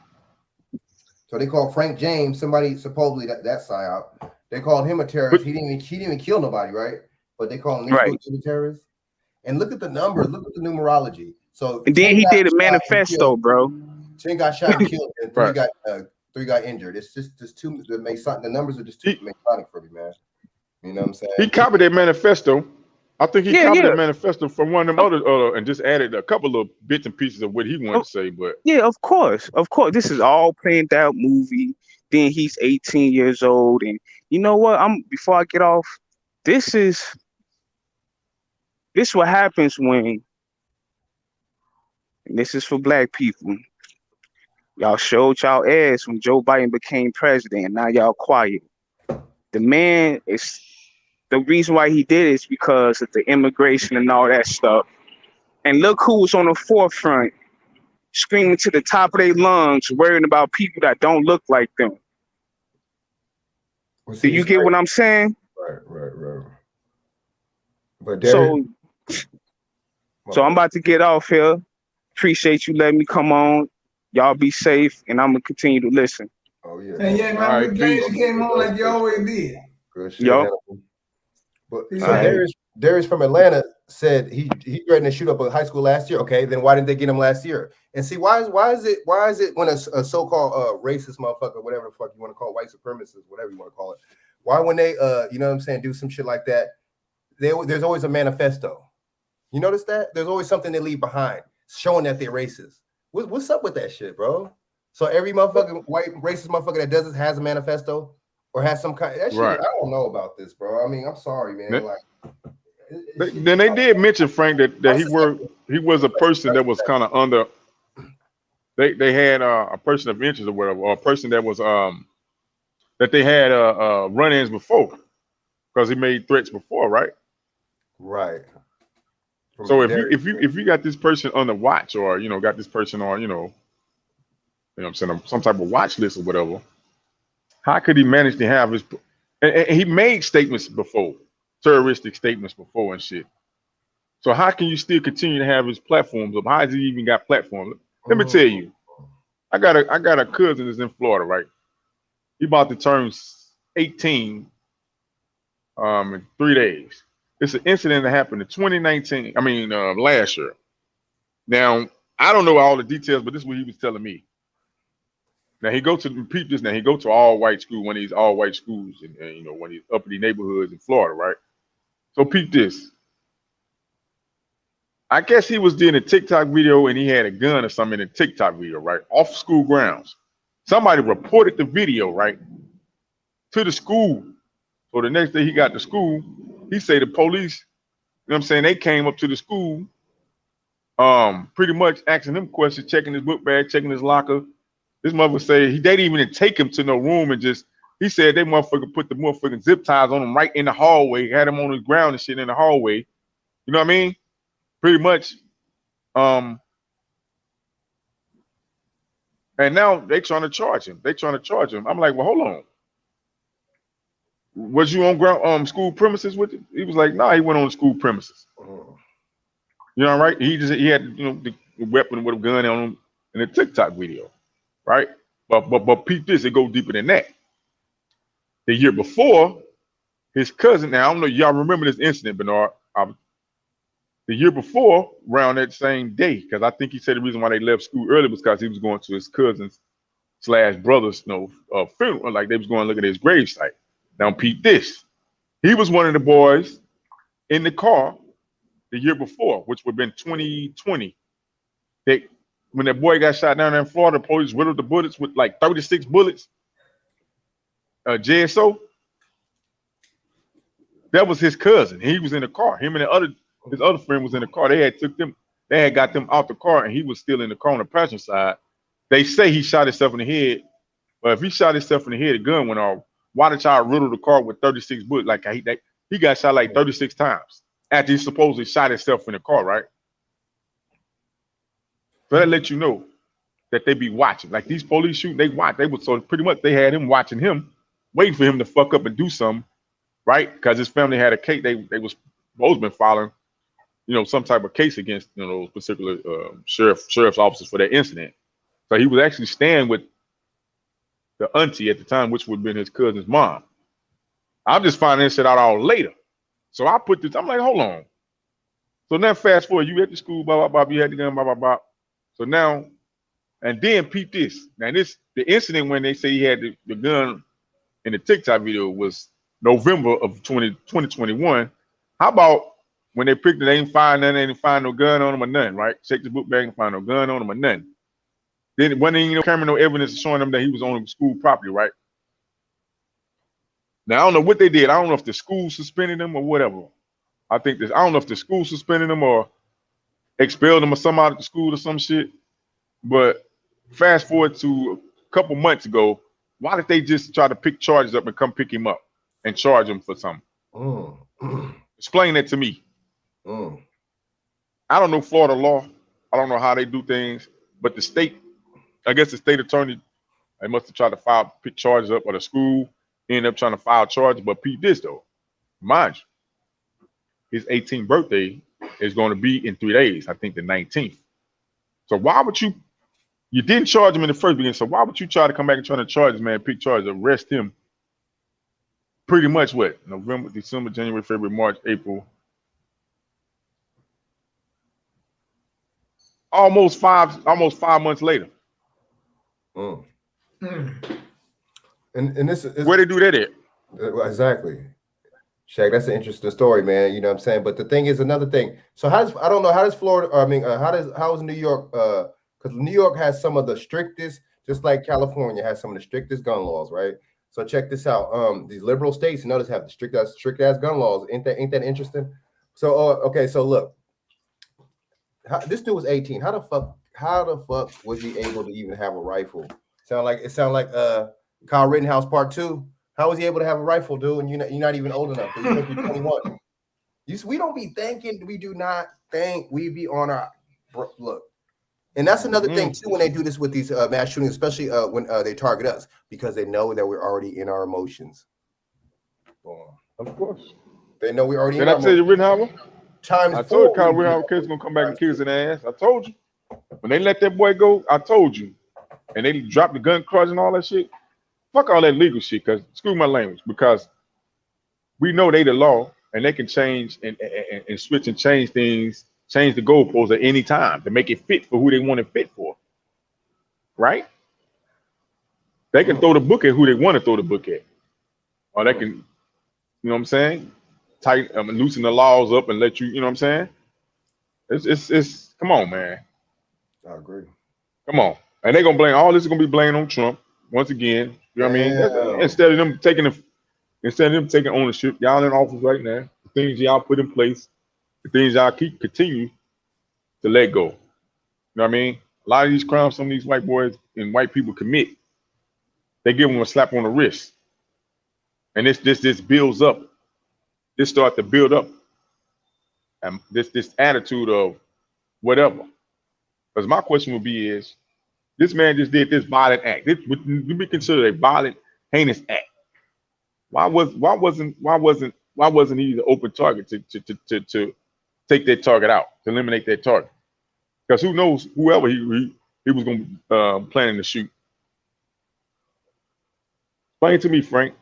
Speaker 5: So they called Frank James, somebody supposedly that psyop. They called him a terrorist. He didn't even kill nobody, right? But they called him a terrorist. And look at the numbers. Look at the numerology. So
Speaker 8: and then he did a manifesto, bro.
Speaker 5: 10 got shot and killed, and three got injured. It's just too. The numbers are just too Masonic for me, man. You know what I'm saying? He
Speaker 9: copied that manifesto. I think he copied that manifesto from one of them other and just added a couple of bits and pieces of what he wanted to say. But
Speaker 8: yeah, of course. This is all planned out movie. Then he's 18 years old, and you know what? Before I get off, this what happens when. And this is for black people. Y'all showed y'all ass when Joe Biden became president, and now y'all quiet. The man is. The reason why he did it is because of the immigration and all that stuff. And look who was on the forefront, screaming to the top of their lungs, worrying about people that don't look like them.
Speaker 5: Well,
Speaker 8: do you get what I'm saying?
Speaker 5: Right. But
Speaker 8: so I'm about to get off here. Appreciate you letting me come on. Y'all be safe, and I'm gonna continue to listen.
Speaker 5: Oh yeah.
Speaker 1: And yeah,
Speaker 9: All
Speaker 1: man,
Speaker 9: right,
Speaker 1: we glad
Speaker 9: peace.
Speaker 1: you came on like you always did.
Speaker 5: Good shit.
Speaker 8: Yo.
Speaker 5: Hannibal. But
Speaker 1: Peace
Speaker 5: so
Speaker 1: out.
Speaker 5: Darius from Atlanta said he threatened to shoot up a high school last year. Okay, then why didn't they get him last year? And see, why is it when a so-called racist motherfucker, whatever the fuck you want to call it, white supremacist, whatever you want to call it, why when they you know what I'm saying, do some shit like that, there's always a manifesto. You notice that? There's always something they leave behind showing that they're racist. What's up with that shit, bro? So every motherfucking white racist motherfucker that does this has a manifesto or has some kind that shit.
Speaker 9: Right.
Speaker 5: I don't know about this, bro. I mean, I'm sorry, man.
Speaker 9: Then they did mention, Frank, that he was a person that was kind of under. They had a person of interest or whatever, or a person that was that they had run-ins before because he made threats before, right?
Speaker 5: Right.
Speaker 9: So if you got this person on the watch, or got this person on what I'm saying, some type of watch list or whatever, how could he manage to have his? And he made statements before, terroristic statements before and shit. So how can you still continue to have his platforms up? How has he even got platforms? Let me tell you, I got a cousin that's in Florida, right? He about to turn 18 in 3 days. It's an incident that happened in 2019. I mean, last year. Now, I don't know all the details, but this is what he was telling me. Now he go to all white school, one of these all white schools, and one of these uppity neighborhoods in Florida, right? So peep this. I guess he was doing a TikTok video and he had a gun or something in a TikTok video, right? Off school grounds. Somebody reported the video, right, to the school. So the next day he got to school, he say the police, you know what I'm saying, they came up to the school, pretty much asking him questions, checking his book bag, checking his locker. This motherfucker say they didn't even take him to no room and he said they motherfucker put the motherfucking zip ties on him right in the hallway, had him on the ground and shit in the hallway. You know what I mean? Pretty much. And now they trying to charge him. I'm like, well, hold on. Was you on ground school premises with it? He was like, nah, he went on the school premises. You know, right? He had the weapon with a gun on him in a TikTok video, right? But peep this, it go deeper than that. The year before, his cousin, now I don't know, y'all remember this incident, Bernard. The year before, around that same day, because I think he said the reason why they left school early was because he was going to his cousin's / brother's funeral, like they was going to look at his gravesite. Now peep this. He was one of the boys in the car the year before, which would have been 2020. When that boy got shot down there in Florida, the police riddled the bullets with like 36 bullets. JSO. That was his cousin. He was in the car. Him and his other friend was in the car. They had got them out the car, and he was still in the car on the passenger side. They say he shot himself in the head, but if he shot himself in the head, the gun went off. Why did y'all riddle the car with 36 bullets? Like he got shot like 36 times after he supposedly shot himself in the car, right? So that let you know that they be watching. Like these police shooting, they watch. So pretty much they had him watching him, waiting for him to fuck up and do something, right? Because his family had a case. They was both been filing, some type of case against those particular sheriff's officers for that incident. So he was actually staying with the auntie at the time, which would have been his cousin's mom. I'm just finding this shit out all later. So I put this, I'm like, hold on. So now fast forward, you at the school, blah, blah, blah, you had the gun, blah, blah, blah. So now, and then peep this. Now the incident when they say he had the gun in the TikTok video was November of 2021. How about when they picked it, they didn't find nothing, they didn't find no gun on him or nothing, right? Check the book bag and find no gun on him or nothing. Then when camera, no evidence showing them that he was on school property, right? Now I don't know what they did. I don't know if the school suspended him or whatever. I don't know if the school suspended him or expelled him or some out of the school or some shit. But fast forward to a couple months ago, why did they just try to pick charges up and come pick him up and charge him for something? Explain that to me. I don't know Florida law. I don't know how they do things, but the state, I guess the state attorney, they must have tried to pick charges up, or the school ended up trying to file charges. But peep this though, mind you, his 18th birthday is going to be in 3 days. I think the 19th. So why would you You didn't charge him in the first beginning, so why would you try to come back and try to charge this man, pick charges, arrest him? Pretty much what? November, December, January, February, March, April. Almost 5 months later.
Speaker 5: Mm. And this is
Speaker 9: where they do that at?
Speaker 5: Exactly. Shaq, that's an interesting story, man. You know what I'm saying? But the thing is, another thing. So how does Florida, how is New York, because New York has some of the strictest, just like California has some of the strictest gun laws, right? So check this out. These liberal states, you notice, have the strict ass gun laws. Ain't that interesting? So okay, so look. This dude was 18. How the fuck was he able to even have a rifle? Sound like Kyle Rittenhouse Part 2. How was he able to have a rifle, dude? And you're not even old enough. You're supposed to be 21. We don't be thinking. We do not think we be on our look. And that's another thing too when they do this with these mass shootings, especially when they target us, because they know that we're already in our emotions.
Speaker 9: Of course,
Speaker 5: they know we're already.
Speaker 9: Did I tell you, Rittenhouse?
Speaker 5: I
Speaker 9: told Kyle Rittenhouse kids gonna come back and kick us in the ass. I told you when they let that boy go. I told you, and they dropped the gun charge and all that shit. Fuck all that legal shit, cause screw my language. Because we know they the law, and they can change and switch and change things, change the goalposts at any time to make it fit for who they want it fit for. Right? They can throw the book at who they want to throw the book at, or they can, you know what I'm saying? Loosen the laws up and let you, you know what I'm saying? It's come on, man.
Speaker 5: I agree.
Speaker 9: Come on. And they're gonna blame all this is gonna be blamed on Trump once again. You know what I mean? Instead of them taking ownership, y'all in office right now, the things y'all put in place, the things y'all continue to let go. You know what I mean? A lot of these crimes some of these white boys and white people commit, they give them a slap on the wrist. And this builds up. This start to build up, and this attitude of whatever. Because my question would be is, this man just did this violent act. This would be considered a violent, heinous act. Why wasn't he the open target to take that target out, to eliminate that target? Because who knows, whoever he was going to planning to shoot. Explain to me, Frank.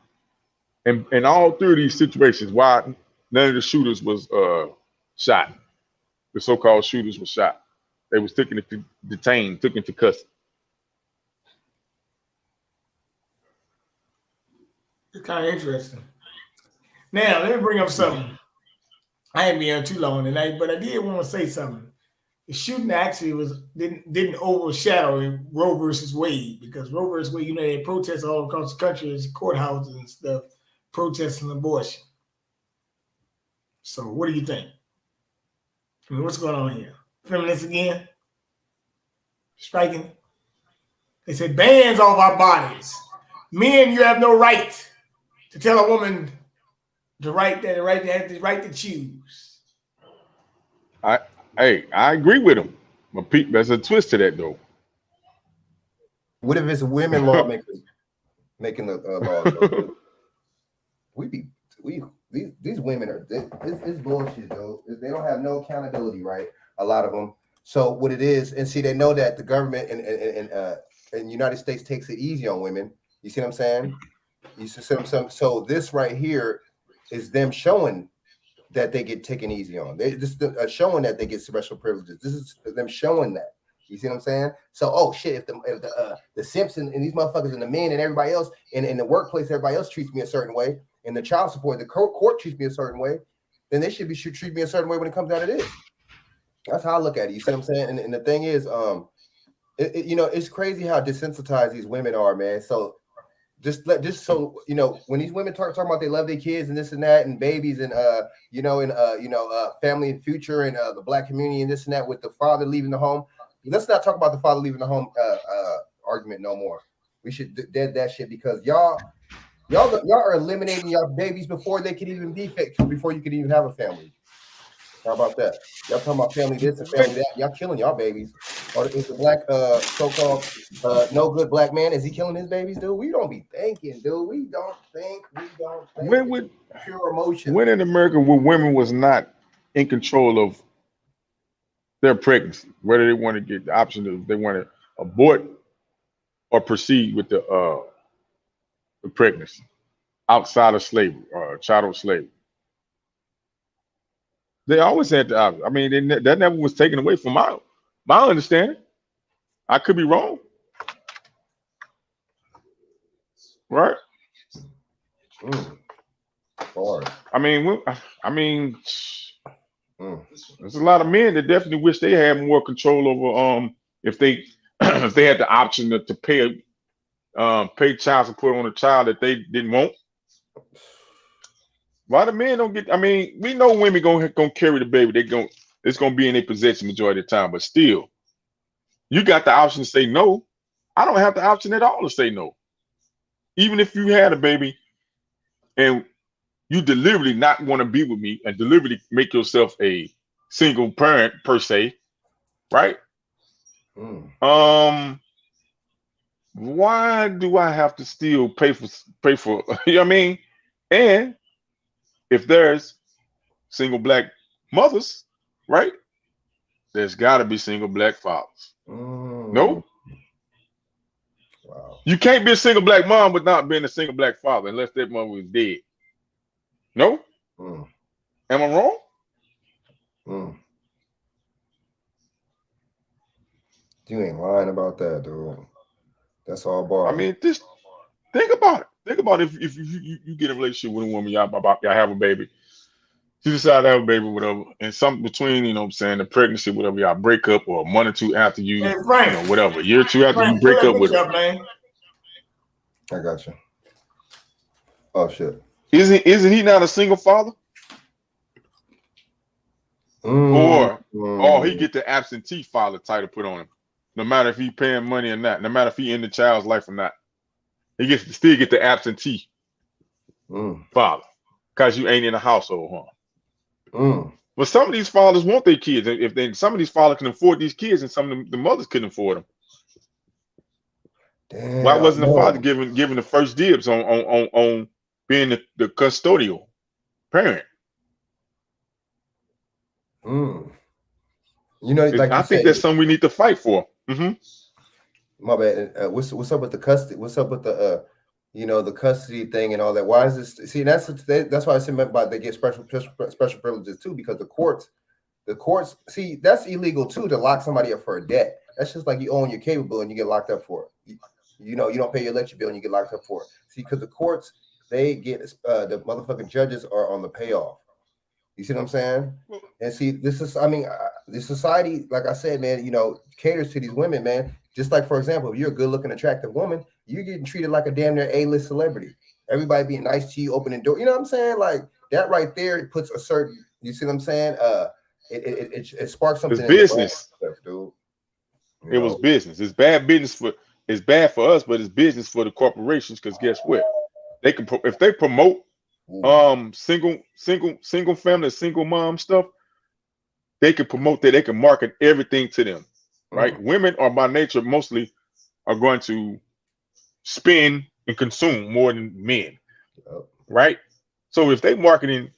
Speaker 9: And all three of these situations, why none of the shooters was shot. The so-called shooters were shot. They was taken to detained, taken to custody.
Speaker 1: It's kind of interesting. Now, let me bring up something. I ain't been here too long tonight, but I did want to say something. The shooting actually didn't overshadow Roe versus Wade, because Roe versus Wade, you know, they had protests all across the country, courthouses and stuff, protesting abortion. So what do you think? I mean, what's going on here? Feminists again? Striking? They said bans off our bodies. Men, you have no right to tell a woman the right to choose.
Speaker 9: I agree with him. But there's a twist to that though.
Speaker 5: What if it's women lawmakers making the laws? These women are it's bullshit though. They don't have no accountability, right? A lot of them. So what it is, and see, they know that the government and the United States takes it easy on women. You see what I'm saying? You see what I'm saying? So this right here is them showing that they get taken easy on. They just showing that they get special privileges. This is them showing that. You see what I'm saying? So, oh shit, if the Simpsons and these motherfuckers and the men and everybody else in the workplace, everybody else treats me a certain way, and the child support, the court treats me a certain way, then they should treat me a certain way when it comes down to this. That's how I look at it. You see what I'm saying? And the thing is, you know, it's crazy how desensitized these women are, man. So just so you know, when these women talking about they love their kids and this and that and babies and family and future and the black community and this and that with the father leaving the home, let's not talk about the father leaving the home argument no more. We should dead that shit, because y'all are eliminating your babies before they can even be fit, before you can even have a family. How about that? Y'all talking about family this and family that. Y'all killing y'all babies. Or is the black so-called no good black man, is he killing his babies, dude? We don't be thinking, dude. We don't think.
Speaker 9: When
Speaker 5: pure emotion.
Speaker 9: When in America where women was not in control of their pregnancy, whether they want to get the option of they want to abort or proceed with the pregnancy outside of slavery or chattel slavery. They always had the option. I mean, that never was taken away from my understanding. I could be wrong, right?
Speaker 5: Hard.
Speaker 9: I mean, there's a lot of men that definitely wish they had more control over if they if they had the option to pay child support on a child that they didn't want. Why the men don't get? I mean, we know women gonna carry the baby. It's gonna be in their possession majority of the time, but still, you got the option to say no. I don't have the option at all to say no. Even if you had a baby and you deliberately not want to be with me and deliberately make yourself a single parent per se, right? Why do I have to still pay for you know what I mean? And if there's single black mothers, right? There's got to be single black fathers. No?
Speaker 5: Wow.
Speaker 9: You can't be a single black mom without being a single black father unless that mother was dead. No? Am I wrong?
Speaker 5: You ain't lying about that, dude. That's all bar.
Speaker 9: I mean, just think about it. Think about if you get in a relationship with a woman, y'all have a baby. You decide to have a baby, whatever, and something between, you know what I'm saying, the pregnancy, whatever, y'all break up, or a month or two after you,
Speaker 1: Hey, Frank.
Speaker 9: you know, whatever, a year or two after
Speaker 1: Frank,
Speaker 9: you break
Speaker 1: pull
Speaker 9: up
Speaker 1: that
Speaker 9: with
Speaker 1: picture
Speaker 9: her.
Speaker 1: up, man.
Speaker 5: I got you. Oh shit.
Speaker 9: Isn't he not a single father? Or he get the absentee father title put on him, no matter if he paying money or not, no matter if he in the child's life or not. He gets to still get the absentee father because you ain't in the household, huh? But some of these fathers want their kids. Some of these fathers can afford these kids, and some of the mothers couldn't afford them.
Speaker 5: Damn,
Speaker 9: why wasn't the father given the first dibs on being the custodial parent?
Speaker 5: You know, like
Speaker 9: I think that's something we need to fight for.
Speaker 5: My bad. What's up with the custody? What's up with the the custody thing and all that? Why is this? See, that's why I said about they get special privileges too, because the courts, see, that's illegal too, to lock somebody up for a debt. That's just like you own your cable bill and you get locked up for it. You don't pay your electric bill and you get locked up for it. See, because the courts, they get the motherfucking judges are on the payoff. You see what I'm saying? And see, this society, like I said, man, caters to these women, man. Just like, for example, if you're a good-looking, attractive woman, you're getting treated like a damn near A-list celebrity. Everybody being nice to you, opening doors. You know what I'm saying? Like that right there puts a certain. You see what I'm saying? It sparks something.
Speaker 9: It's business,
Speaker 5: dude.
Speaker 9: It was business. It's bad business it's bad for us, but it's business for the corporations. Because guess what? They can if they promote single family, single mom stuff, they can promote that. They can market everything to them, right? Women are by nature mostly are going to spend and consume more than men, right? So if they marketing,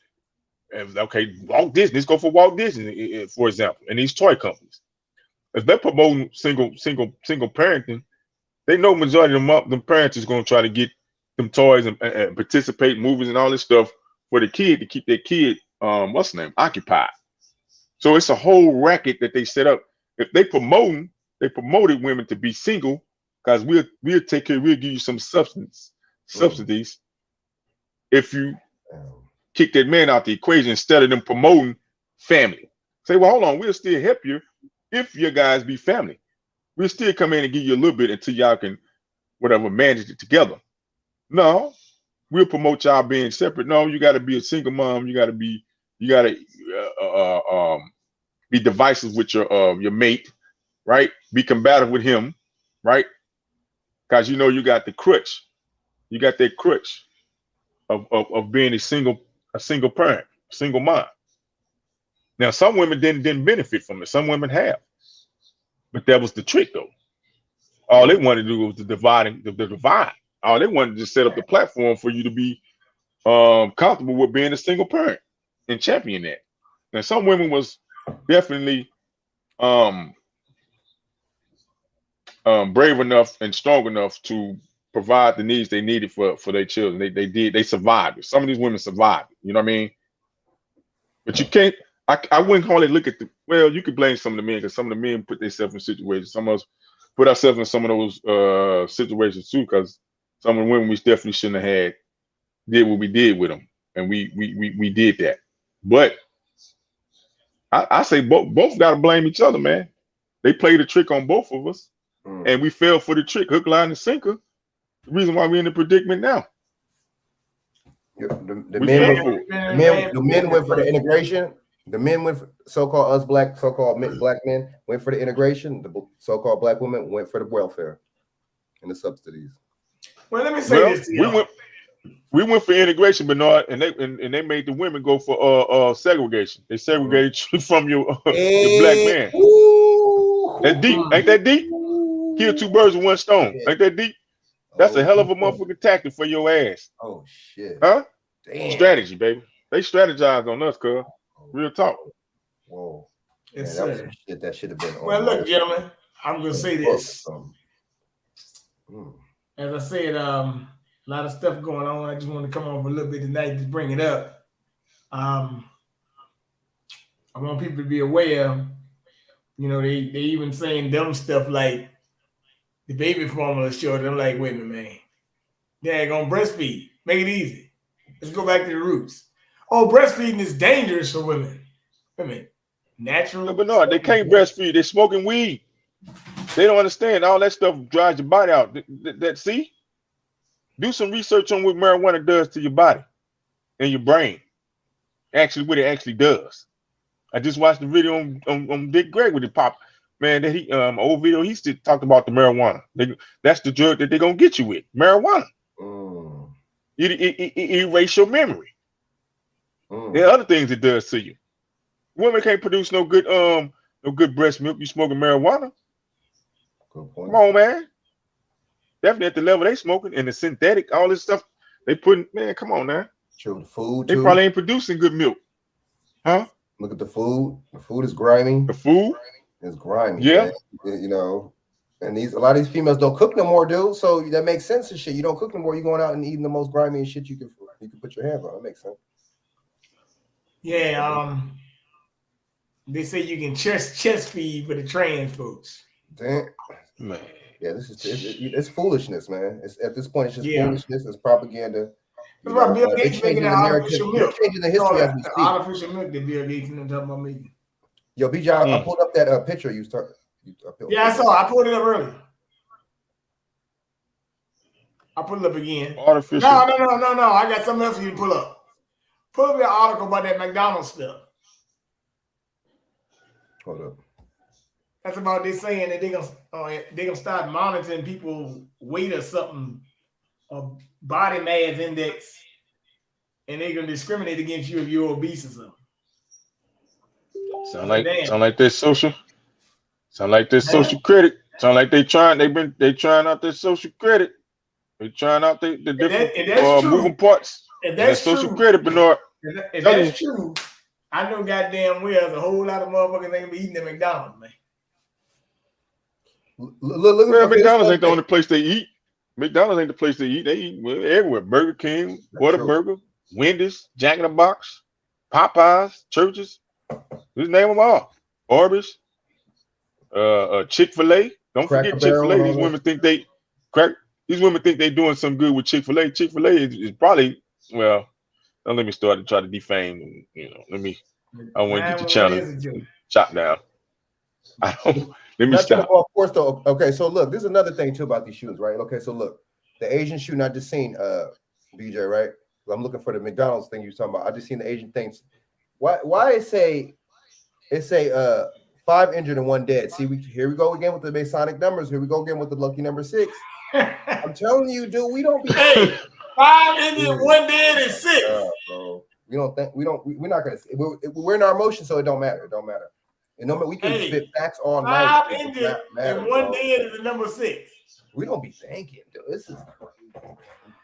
Speaker 9: okay, Walt Disney, let's go for Walt Disney, for example, and these toy companies, if they're promoting single parenting, they know majority of them parents is going to try to get them toys and participate in movies and all this stuff for the kid to keep their kid, what's the name, occupied. So it's a whole racket that they set up. If they promoted women to be single, because we'll take care, we'll give you some subsidies if you kick that man out the equation instead of them promoting family. Say, well, hold on, we'll still help you if your guys be family. We'll still come in and give you a little bit until y'all can whatever manage it together. No, we'll promote y'all being separate. No, you got to be a single mom. You got to be divisive with your mate, right? Be combative with him, right? Because you got the crutch. You got that crutch of being a single parent, single mom. Now, some women didn't benefit from it. Some women have, but that was the trick, though. All they wanted to do was the divide. All they wanted to just set up the platform for you to be comfortable with being a single parent and champion that. Now, some women was definitely brave enough and strong enough to provide the needs they needed for their children. They survived. Some of these women survived. You know what I mean? But you can't. I wouldn't call it. Look at the. Well, you could blame some of the men because some of the men put themselves in situations. Some of us put ourselves in some of those situations too. Because some of the women we definitely shouldn't have did what we did with them, and we did that. But I say both got to blame each other, man. They played a trick on both of us, and we fell for the trick, hook, line, and sinker. The reason why we're in the predicament now.
Speaker 5: The men went for the integration. The men went for so-called us black, so-called black men went for the integration. The so-called black women went for the welfare and the subsidies.
Speaker 1: Well, let me say this to you.
Speaker 9: We went for integration, Bernard, and they made the women go for segregation. They segregated you from your black man. That's deep, ain't that deep? Kill two birds with one stone, ain't that deep? That's a hell of a motherfucking tactic for your ass.
Speaker 5: Oh shit!
Speaker 9: Huh?
Speaker 5: Damn.
Speaker 9: Strategy, baby. They strategized on us, cuz. Real talk.
Speaker 5: Whoa.
Speaker 1: Yes,
Speaker 5: that was
Speaker 1: sir.
Speaker 5: some shit that should have been.
Speaker 1: Well, look, gentlemen, I'm gonna say this. As I said, a lot of stuff going on. I just want to come on for a little bit tonight to bring it up. I want people to be aware. You know, they even saying dumb stuff like the baby formula is short. I'm like, wait a minute, man. They're gonna breastfeed. Make it easy. Let's go back to the roots. Oh, breastfeeding is dangerous for women. Wait a minute. Natural.
Speaker 9: No, but no, they can't breastfeed. They're smoking weed. They don't understand. All that stuff dries your body out. See? Do some research on what marijuana does to your body and your brain. Actually, what it actually does. I just watched the video on Dick Greg with it pop. Man, that he old video, he still talked about the marijuana. That's the drug that they're gonna get you with. Marijuana. It erase your memory. There are other things it does to you. Women can't produce no good breast milk. You smoking marijuana. Come on, man. Definitely at the level they smoking and the synthetic, all this stuff they putting, man, come on now.
Speaker 5: True, the food
Speaker 9: they
Speaker 5: too.
Speaker 9: Probably ain't producing good milk. Huh?
Speaker 5: Look at the food. The food is grimy.
Speaker 9: The food
Speaker 5: is grimy.
Speaker 9: Yeah.
Speaker 5: Man. You know, and a lot of these females don't cook no more, dude. So that makes sense and shit. You don't cook no more. You're going out and eating the most grimy and shit you can put your hands on. That makes sense.
Speaker 1: Yeah, they say you can chest feed for the trans folks.
Speaker 5: Damn. Man. Yeah, it's foolishness, man. It's at this point, it's just foolishness. It's propaganda.
Speaker 1: That's why Bill Gates making that artificial milk.
Speaker 5: Changing the history as we speak.
Speaker 1: Artificial milk that Bill Gates and them talking about making.
Speaker 5: Yo, BJ, I pulled up that picture you started.
Speaker 1: Yeah, I saw. I pulled it up earlier. I pull it up again.
Speaker 9: Artificial.
Speaker 1: No. I got something else for you to pull up. Pull up the article about that McDonald's stuff.
Speaker 5: Hold up.
Speaker 1: That's about they saying that they're gonna start monitoring people's weight or something, or body mass index, and they're gonna discriminate against you if you're obese or something.
Speaker 9: Sound like this social. Sound like this social credit. Sound like they trying out their social credit. They trying out the different moving parts.
Speaker 1: And that's
Speaker 9: social
Speaker 1: true.
Speaker 9: credit, Bernard.
Speaker 1: If that's true, I know goddamn well there's a whole lot of motherfuckers ain't gonna be eating at McDonald's, man.
Speaker 9: Look, McDonald's ain't the only place they eat. McDonald's ain't the place they eat. They eat everywhere. Burger King, Whataburger, Wendy's, Jack in the Box, Popeyes, Churches. Just name them all. Arby's, Chick-fil-A. Don't forget Chick-fil-A. These women think they doing some good with Chick-fil-A. Chick-fil-A is probably, well, don't let me start to try to defame. You know, I want to get your channel shot down. Let me stop.
Speaker 5: Of course, though. Okay, so look, there's another thing too about these shootings, right? Okay, so look, the Asian shooting I just seen, BJ, right? I'm looking for the McDonald's thing you was talking about. I just seen the Asian things. Why it say 5 injured and 1 dead? See, here we go again with the Masonic numbers. Here we go again with the lucky number 6. I'm telling you, dude, we don't be.
Speaker 1: Hey, 5 injured, 1 dead, and 6.
Speaker 5: Bro. We're not gonna. We're in our emotions, so it don't matter. It don't matter. And no, we can spit facts all night.
Speaker 1: 5 injured and 1 dead is the number 6.
Speaker 5: We don't be thinking, dude. This is,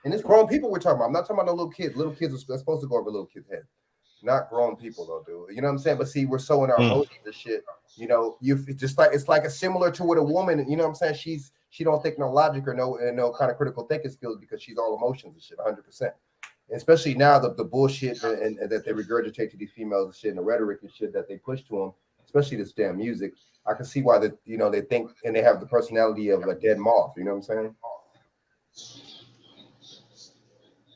Speaker 5: and it's grown people we're talking about. I'm not talking about no little kids. Little kids are supposed to go over little kids' heads. not grown people though, dude. You know what I'm saying? But see, we're so in our emotions and shit. You know, it's like a similar to with a woman. You know what I'm saying? She don't think no logic or no kind of critical thinking skills because she's all emotions and shit, 100%. Especially now the bullshit and that they regurgitate to these females and shit and the rhetoric and shit that they push to them, especially this damn music. I can see why they think and they have the personality of a dead moth. You know what I'm saying?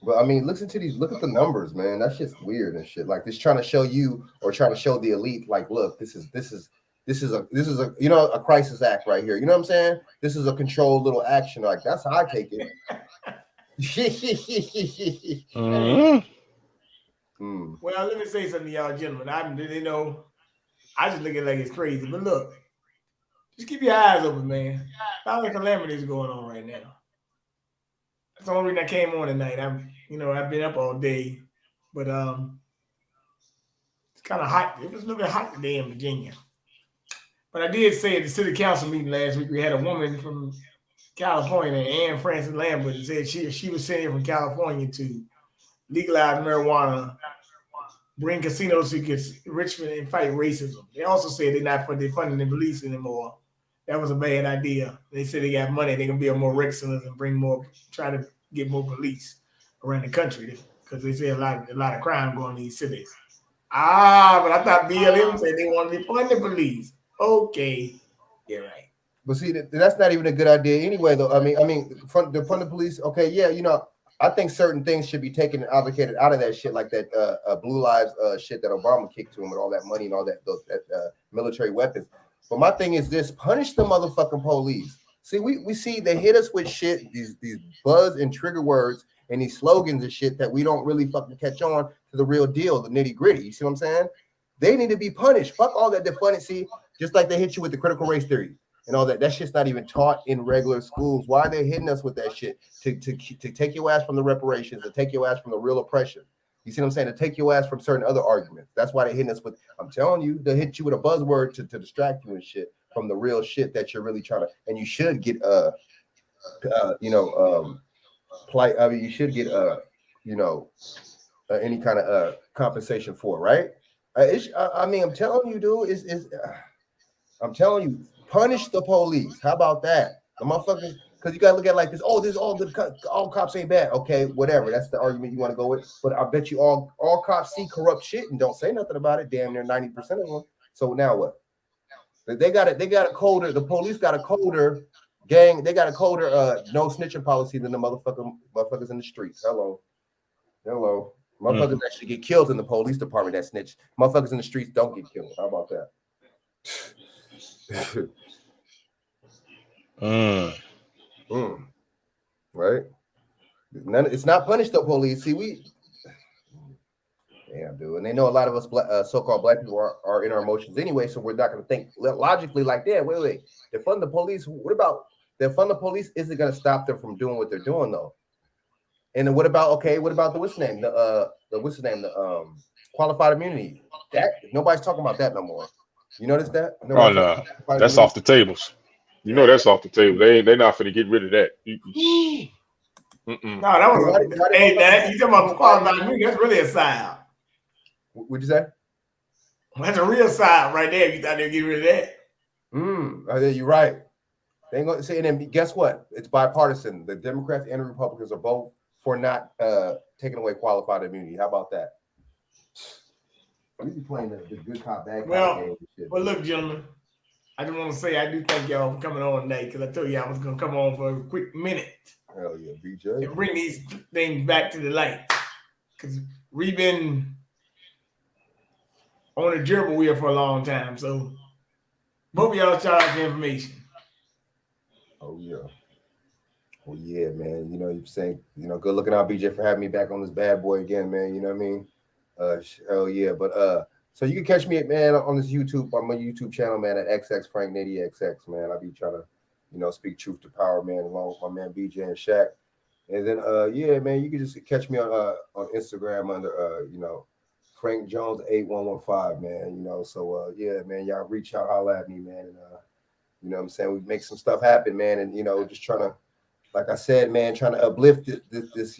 Speaker 5: But I mean, look at the numbers, man. That shit's weird and shit. Like this trying to show you or trying to show the elite, like, look, this is a a crisis act right here. You know what I'm saying? This is a controlled little action. Like that's how I take it.
Speaker 1: Well, let me say something to y'all gentlemen. I just look at it like it's crazy. But look, just keep your eyes open, man. A lot of calamities going on right now. That's the only reason I came on tonight. I've been up all day, but it's kind of hot. It was a little bit hot today in Virginia. But I did say at the city council meeting last week, we had a woman from California, Anne Francis Lambert, that said she was sent here from California to legalize marijuana, bring casinos to get Richmond and fight racism. They also said they're not funding the police anymore. That was a bad idea. They said they got money, they can build more rec centers and try to get more police around the country because they say a lot of crime going in these cities. But I thought BLM said they want to be funding the police. Okay, yeah, right.
Speaker 5: But see, that's not even a good idea anyway, though. I mean, the fund the police. Okay, yeah, I think certain things should be taken and allocated out of that shit, like that Blue Lives shit that Obama kicked to him with all that money and all that military weapons. But my thing is this: punish the motherfucking police. See, we see they hit us with shit, these buzz and trigger words and these slogans and shit that we don't really fucking catch on to the real deal, the nitty gritty. You see what I'm saying? They need to be punished. Fuck all that defunding. See, just like they hit you with the critical race theory and all that. That shit's not even taught in regular schools. Why are they hitting us with that shit? To take your ass from the reparations, to take your ass from the real oppression. You see what I'm saying? To take your ass from certain other arguments. That's why they're hitting us with, I'm telling you, they'll hit you with a buzzword to distract you and shit from the real shit that you're really trying to, and you should get you should get any kind of compensation for, right? I'm telling you, dude, I'm telling you, punish the police. How about that? The motherfuckers, because you gotta look at it like this. Oh, this all cops ain't bad. Okay, whatever. That's the argument you want to go with. But I bet you all cops see corrupt shit and don't say nothing about it. Damn near 90% of them. So now what? They got a colder. The police got a colder gang. They got a colder no snitching policy than the motherfuckers in the streets. Hello. Motherfuckers actually get killed in the police department that snitch. Motherfuckers in the streets don't get killed. How about that? Right? It's not punished the police. See, damn, dude. And they know a lot of us so-called black people are in our emotions anyway, so we're not going to think logically like that. Wait. Defund the police. What about defund the police? Isn't going to stop them from doing what they're doing, though. And then what about the qualified immunity? That nobody's talking about that no more. You notice that?
Speaker 9: Oh no, that's off the tables. You know that's off the table. They're not finna get rid of that.
Speaker 1: No, that was you talking about qualified immunity? That's really a side.
Speaker 5: What'd you say?
Speaker 1: That's a real side right there. If you thought they'd get rid of that.
Speaker 5: You're right. They ain't gonna say. And then guess what? It's bipartisan. The Democrats and the Republicans are both for not taking away qualified immunity. How about that? We be playing the good cop, bad cop game.
Speaker 1: Well, look, gentlemen, I just want to say I do thank y'all for coming on tonight because I told you I was going to come on for a quick minute.
Speaker 5: Hell yeah, BJ.
Speaker 1: And bring these things back to the light because we've been on a gerbil wheel for a long time. So both of y'all shout out the information.
Speaker 5: Oh, yeah, man. You're saying, good looking out, BJ, for having me back on this bad boy again, man. You know what I mean? Hell yeah. But so you can catch me, man, on this YouTube, on my YouTube channel, man, at XX Frank Nitty XX, man. I'll be trying to, speak truth to power, man, along with my man BJ and Chaq. And then yeah, man, you can just catch me on Instagram under Frank Jones 8115, man. So yeah, man, y'all reach out, holla at me, man. And you know what I'm saying? We make some stuff happen, man, and just trying to, like I said, man, trying to uplift this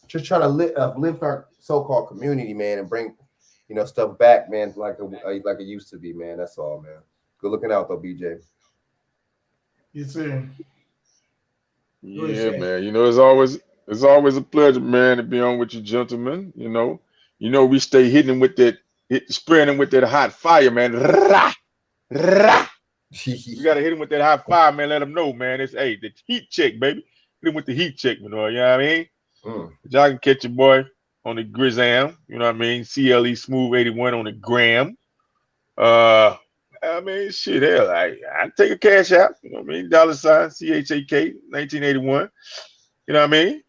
Speaker 5: just trying to uplift our so-called community, man, and bring stuff back, man, like it used to be, man. That's all, man. Good looking out though, BJ.
Speaker 1: Yes, sir.
Speaker 9: Yeah, man. It's always a pleasure, man, to be on with you, gentlemen. We stay spreading them with that hot fire, man. Rah, rah. We gotta hit him with that hot fire, man. Let them know, man. It's the heat check, baby. Hit him with the heat check, you know what I mean? Y'all can catch your boy on the Grizzam, you know what I mean? CLE Smooth 81 on the gram. Shit, hell, I take a cash out, you know what I mean? $ CHAK 1981. You know what I mean?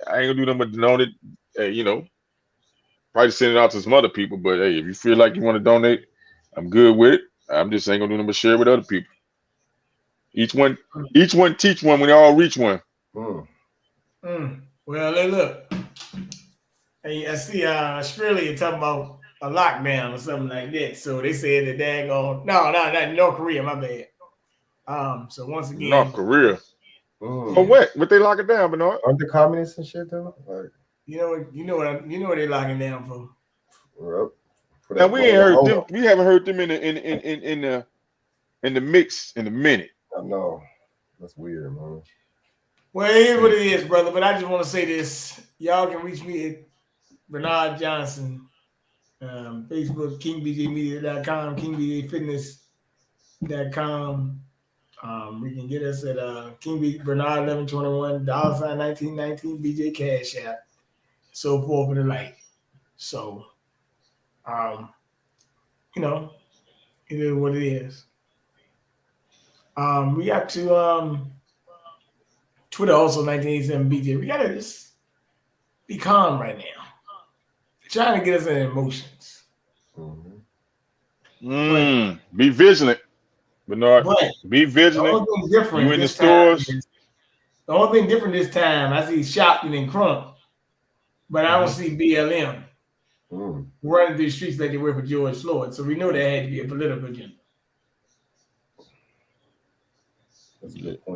Speaker 9: I ain't gonna do nothing but donate. Probably send it out to some other people. But hey, if you feel like you want to donate, I'm good with it. I'm just ain't gonna do nothing but share it with other people. Each one teach one when they all reach one.
Speaker 1: Well, hey, look. Hey, I see Australia talking about a lockdown or something like that. So they said that they're going not North Korea, my bad. So once again,
Speaker 9: North Korea. For what? But they lock it down, Bernard.
Speaker 5: Aren't the communists and shit though? Like,
Speaker 1: you know what they're locking down for.
Speaker 9: Now we ain't heard them. We haven't heard them in the mix in a minute.
Speaker 5: I know. That's weird, man.
Speaker 1: Well, it is what it is, brother. But I just want to say this. Y'all can reach me at Bernard Johnson, Facebook, KingBJMedia.com, KingBJFitness.com. We can get us at King Bernard 1121, $1919 BJ Cash App, so forth and the like. So, it is what it is. We got to Twitter also 1987 BJ. We gotta just be calm right now. They're trying to get us in emotions.
Speaker 9: Be vigilant, Bernard. Be vigilant. You in the stores.
Speaker 1: The only thing different this time, I see Shopton and Crump, but I don't see BLM running through the streets like they were for George Floyd. So we know there had to be a political agenda.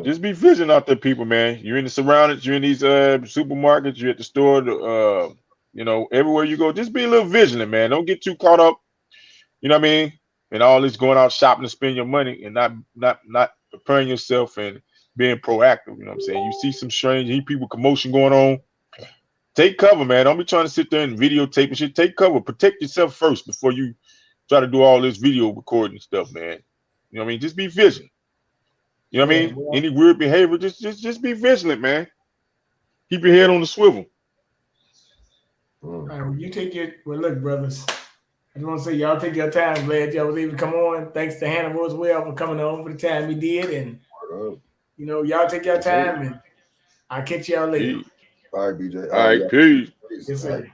Speaker 9: Just be vigilant out there, people, man. You're in the surroundings, you're in these supermarkets, you're at the store, everywhere you go. Just be a little vigilant, man. Don't get too caught up, you know what I mean? And all this going out shopping to spend your money and not preparing yourself and being proactive. You know what I'm saying? You see some strange people commotion going on. Take cover, man. Don't be trying to sit there and videotape and shit. Take cover. Protect yourself first before you try to do all this video recording stuff, man. You know what I mean? Just be vigilant. You know what I mean?
Speaker 1: Well,
Speaker 9: any weird behavior, just be vigilant, man. Keep your head on the swivel.
Speaker 1: All right, look, brothers. I just want to say y'all take your time. Glad y'all was able to come on. Thanks to Hannibal as well for coming on for the time he did. And y'all take your time and I'll catch y'all later.
Speaker 5: All right, BJ.
Speaker 9: All right, peace.
Speaker 1: Yes, sir.